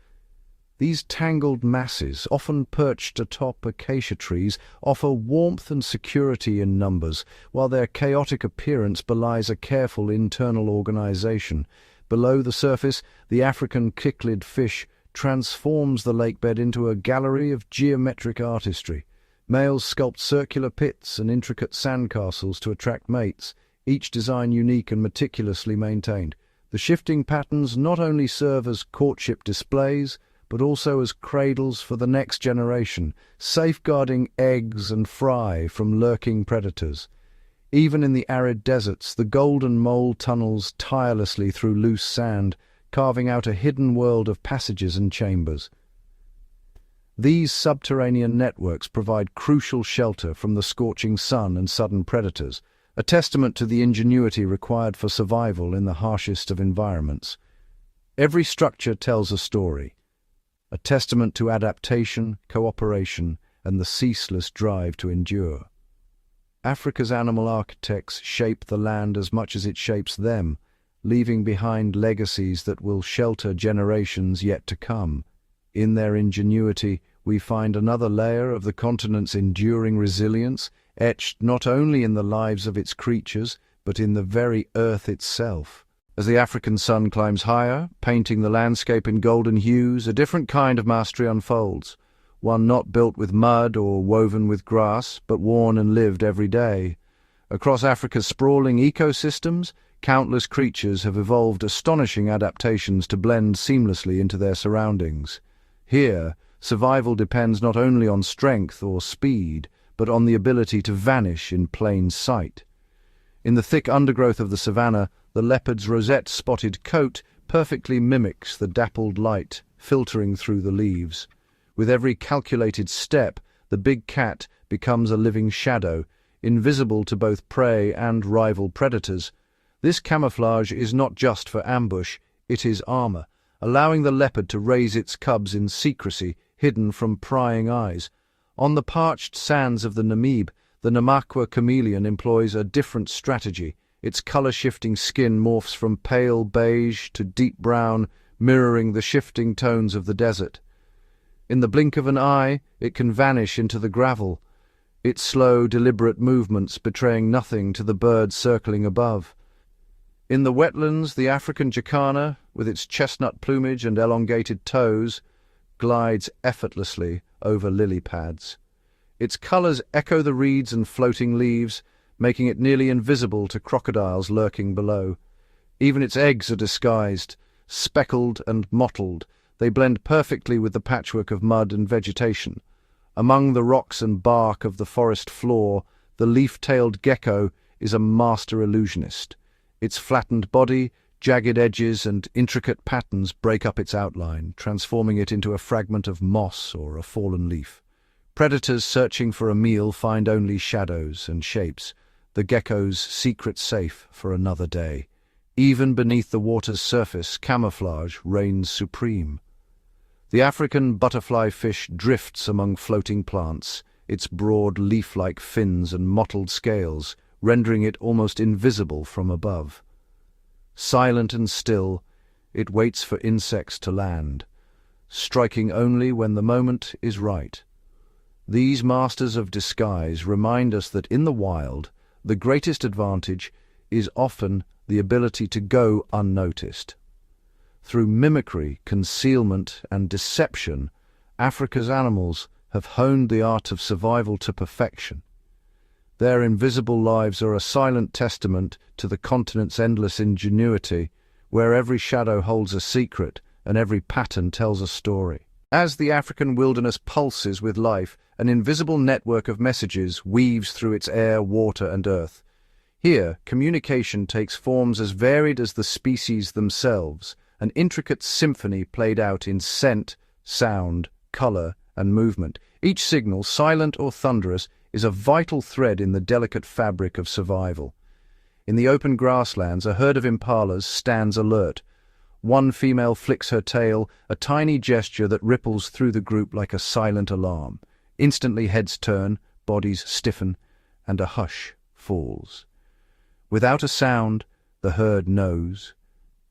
These tangled masses, often perched atop acacia trees, offer warmth and security in numbers, while their chaotic appearance belies a careful internal organization. Below the surface, the African cichlid fish transforms the lakebed into a gallery of geometric artistry. Males sculpt circular pits and intricate sandcastles to attract mates, each design unique and meticulously maintained. The shifting patterns not only serve as courtship displays, but also as cradles for the next generation, safeguarding eggs and fry from lurking predators. Even in the arid deserts, the golden mole tunnels tirelessly through loose sand, carving out a hidden world of passages and chambers. These subterranean networks provide crucial shelter from the scorching sun and sudden predators, a testament to the ingenuity required for survival in the harshest of environments. Every structure tells a story, a testament to adaptation, cooperation, and the ceaseless drive to endure. Africa's animal architects shape the land as much as it shapes them, leaving behind legacies that will shelter generations yet to come. In their ingenuity, we find another layer of the continent's enduring resilience, etched not only in the lives of its creatures, but in the very earth itself. As the African sun climbs higher, painting the landscape in golden hues, a different kind of mastery unfolds, one not built with mud or woven with grass, but worn and lived every day. Across Africa's sprawling ecosystems, countless creatures have evolved astonishing adaptations to blend seamlessly into their surroundings. Here, survival depends not only on strength or speed, but on the ability to vanish in plain sight. In the thick undergrowth of the savanna, the leopard's rosette-spotted coat perfectly mimics the dappled light filtering through the leaves. With every calculated step, the big cat becomes a living shadow, invisible to both prey and rival predators. This camouflage is not just for ambush, it is armor, allowing the leopard to raise its cubs in secrecy, hidden from prying eyes. On the parched sands of the Namib, the Namakwa chameleon employs a different strategy. Its color-shifting skin morphs from pale beige to deep brown, mirroring the shifting tones of the desert. In the blink of an eye, it can vanish into the gravel, its slow, deliberate movements betraying nothing to the birds circling above. In the wetlands, the African jacana, with its chestnut plumage and elongated toes, glides effortlessly over lily pads. Its colors echo the reeds and floating leaves, making it nearly invisible to crocodiles lurking below. Even its eggs are disguised, speckled and mottled. They blend perfectly with the patchwork of mud and vegetation. Among the rocks and bark of the forest floor, the leaf-tailed gecko is a master illusionist. Its flattened body, jagged edges and intricate patterns break up its outline, transforming it into a fragment of moss or a fallen leaf. Predators searching for a meal find only shadows and shapes, the gecko's secret safe for another day. Even beneath the water's surface, camouflage reigns supreme. The African butterfly fish drifts among floating plants, its broad leaf-like fins and mottled scales rendering it almost invisible from above. Silent and still, it waits for insects to land, striking only when the moment is right. These masters of disguise remind us that in the wild, the greatest advantage is often the ability to go unnoticed. Through mimicry, concealment, and deception, Africa's animals have honed the art of survival to perfection. Their invisible lives are a silent testament to the continent's endless ingenuity, where every shadow holds a secret and every pattern tells a story. As the African wilderness pulses with life, an invisible network of messages weaves through its air, water, and earth. Here, communication takes forms as varied as the species themselves, an intricate symphony played out in scent, sound, color, and movement. Each signal, silent or thunderous, is a vital thread in the delicate fabric of survival. In the open grasslands, a herd of impalas stands alert. One female flicks her tail, a tiny gesture that ripples through the group like a silent alarm. Instantly heads turn, bodies stiffen, and a hush falls. Without a sound, the herd knows.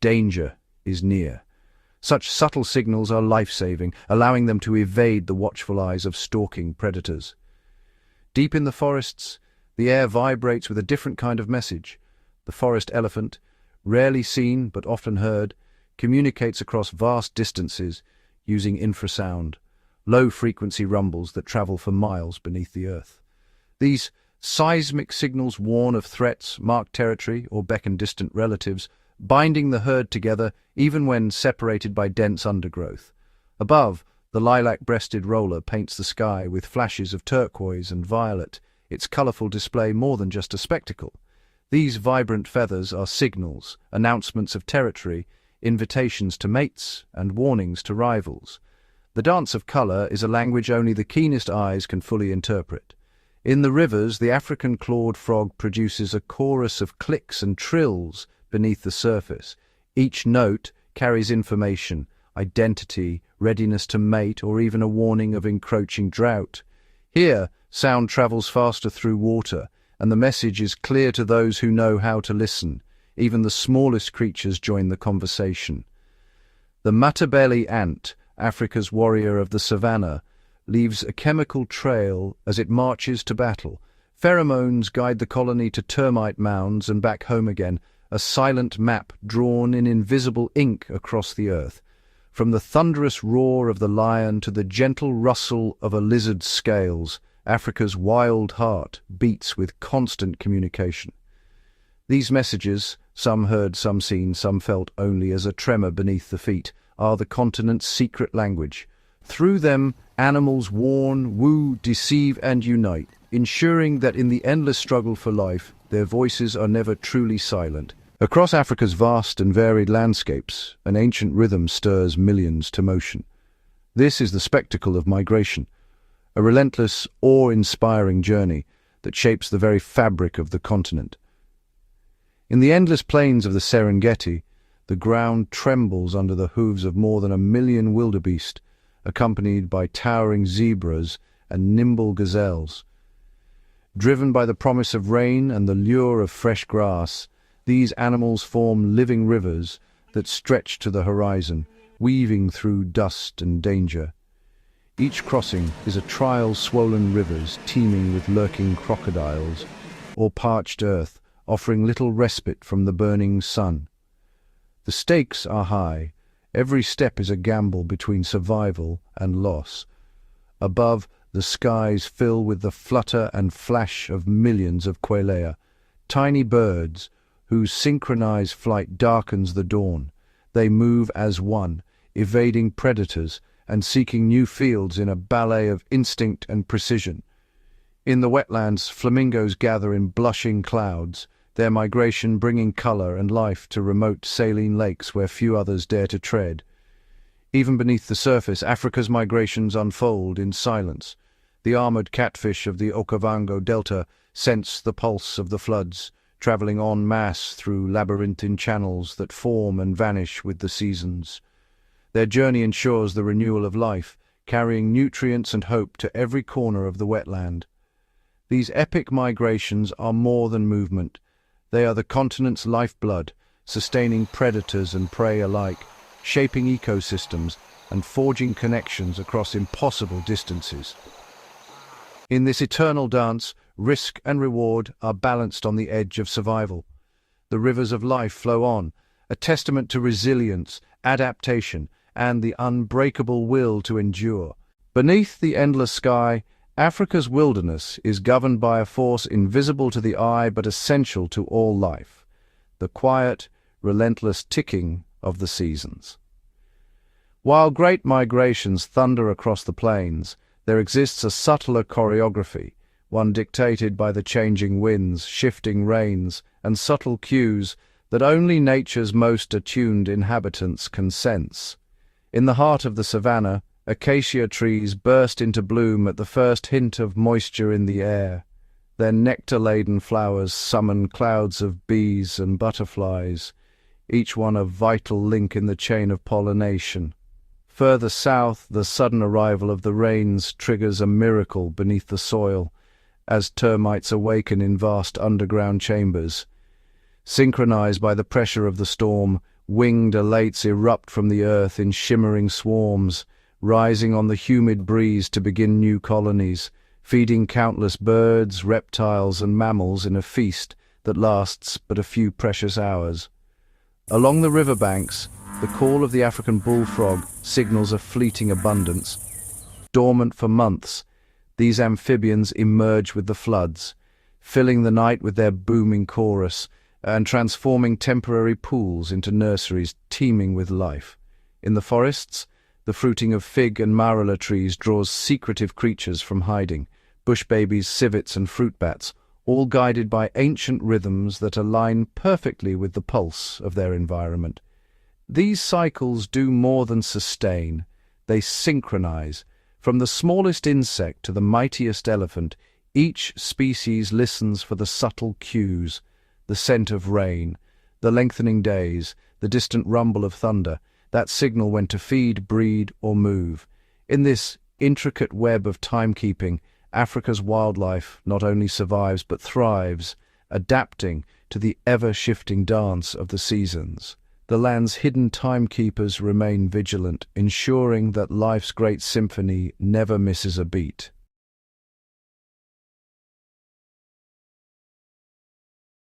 Danger is near. Such subtle signals are life-saving, allowing them to evade the watchful eyes of stalking predators. Deep in the forests, the air vibrates with a different kind of message. The forest elephant, rarely seen but often heard, communicates across vast distances using infrasound, low-frequency rumbles that travel for miles beneath the earth. These Seismic signals warn of threats, mark territory, or beckon distant relatives, binding the herd together even when separated by dense undergrowth. Above, the lilac-breasted roller paints the sky with flashes of turquoise and violet, its colorful display more than just a spectacle. These vibrant feathers are signals, announcements of territory, invitations to mates, and warnings to rivals. The dance of color is a language only the keenest eyes can fully interpret. In the rivers, the African clawed frog produces a chorus of clicks and trills beneath the surface. Each note carries information, identity, readiness to mate, or even a warning of encroaching drought. Here, sound travels faster through water, and the message is clear to those who know how to listen. Even the smallest creatures join the conversation. The Matabele ant, Africa's warrior of the savannah, leaves a chemical trail as it marches to battle. Pheromones guide the colony to termite mounds and back home again, a silent map drawn in invisible ink across the earth. From the thunderous roar of the lion to the gentle rustle of a lizard's scales, Africa's wild heart beats with constant communication. These messages, some heard, some seen, some felt only as a tremor beneath the feet, are the continent's secret language. Through them, animals warn, woo, deceive, and unite, ensuring that in the endless struggle for life, their voices are never truly silent. Across Africa's vast and varied landscapes, an ancient rhythm stirs millions to motion. This is the spectacle of migration, a relentless, awe-inspiring journey that shapes the very fabric of the continent. In the endless plains of the Serengeti, the ground trembles under the hooves of more than 1 million wildebeest, accompanied by towering zebras and nimble gazelles. Driven by the promise of rain and the lure of fresh grass, these animals form living rivers that stretch to the horizon, weaving through dust and danger. Each crossing is a trial swollen rivers teeming with lurking crocodiles, or parched earth, offering little respite from the burning sun. The stakes are high. Every step is a gamble between survival and loss. Above, the skies fill with the flutter and flash of millions of quelea, tiny birds whose synchronized flight darkens the dawn. They move as one, evading predators and seeking new fields in a ballet of instinct and precision. In the wetlands, flamingos gather in blushing clouds, their migration bringing color and life to remote saline lakes where few others dare to tread. Even beneath the surface, Africa's migrations unfold in silence. The armored catfish of the Okavango Delta sense the pulse of the floods, traveling en masse through labyrinthine channels that form and vanish with the seasons. Their journey ensures the renewal of life, carrying nutrients and hope to every corner of the wetland. These epic migrations are more than movement. They are the continent's lifeblood, sustaining predators and prey alike, shaping ecosystems and forging connections across impossible distances. In this eternal dance, risk and reward are balanced on the edge of survival. The rivers of life flow on, a testament to resilience, adaptation, and the unbreakable will to endure. Beneath the endless sky, Africa's wilderness is governed by a force invisible to the eye but essential to all life, the quiet, relentless ticking of the seasons. While great migrations thunder across the plains, there exists a subtler choreography, one dictated by the changing winds, shifting rains, and subtle cues that only nature's most attuned inhabitants can sense. In the heart of the savannah, acacia trees burst into bloom at the first hint of moisture in the air. Their nectar-laden flowers summon clouds of bees and butterflies, each one a vital link in the chain of pollination. Further south, the sudden arrival of the rains triggers a miracle beneath the soil, as termites awaken in vast underground chambers. Synchronized by the pressure of the storm, winged elates erupt from the earth in shimmering swarms, rising on the humid breeze to begin new colonies, feeding countless birds, reptiles, and mammals in a feast that lasts but a few precious hours. Along the riverbanks, the call of the African bullfrog signals a fleeting abundance. Dormant for months, these amphibians emerge with the floods, filling the night with their booming chorus and transforming temporary pools into nurseries teeming with life. In the forests, the fruiting of fig and marula trees draws secretive creatures from hiding, bush babies, civets and fruit bats, all guided by ancient rhythms that align perfectly with the pulse of their environment. These cycles do more than sustain, they synchronize. From the smallest insect to the mightiest elephant, each species listens for the subtle cues, the scent of rain, the lengthening days, the distant rumble of thunder, that signal when to feed, breed, or move. In this intricate web of timekeeping, Africa's wildlife not only survives but thrives, adapting to the ever-shifting dance of the seasons. The land's hidden timekeepers remain vigilant, ensuring that life's great symphony never misses a beat.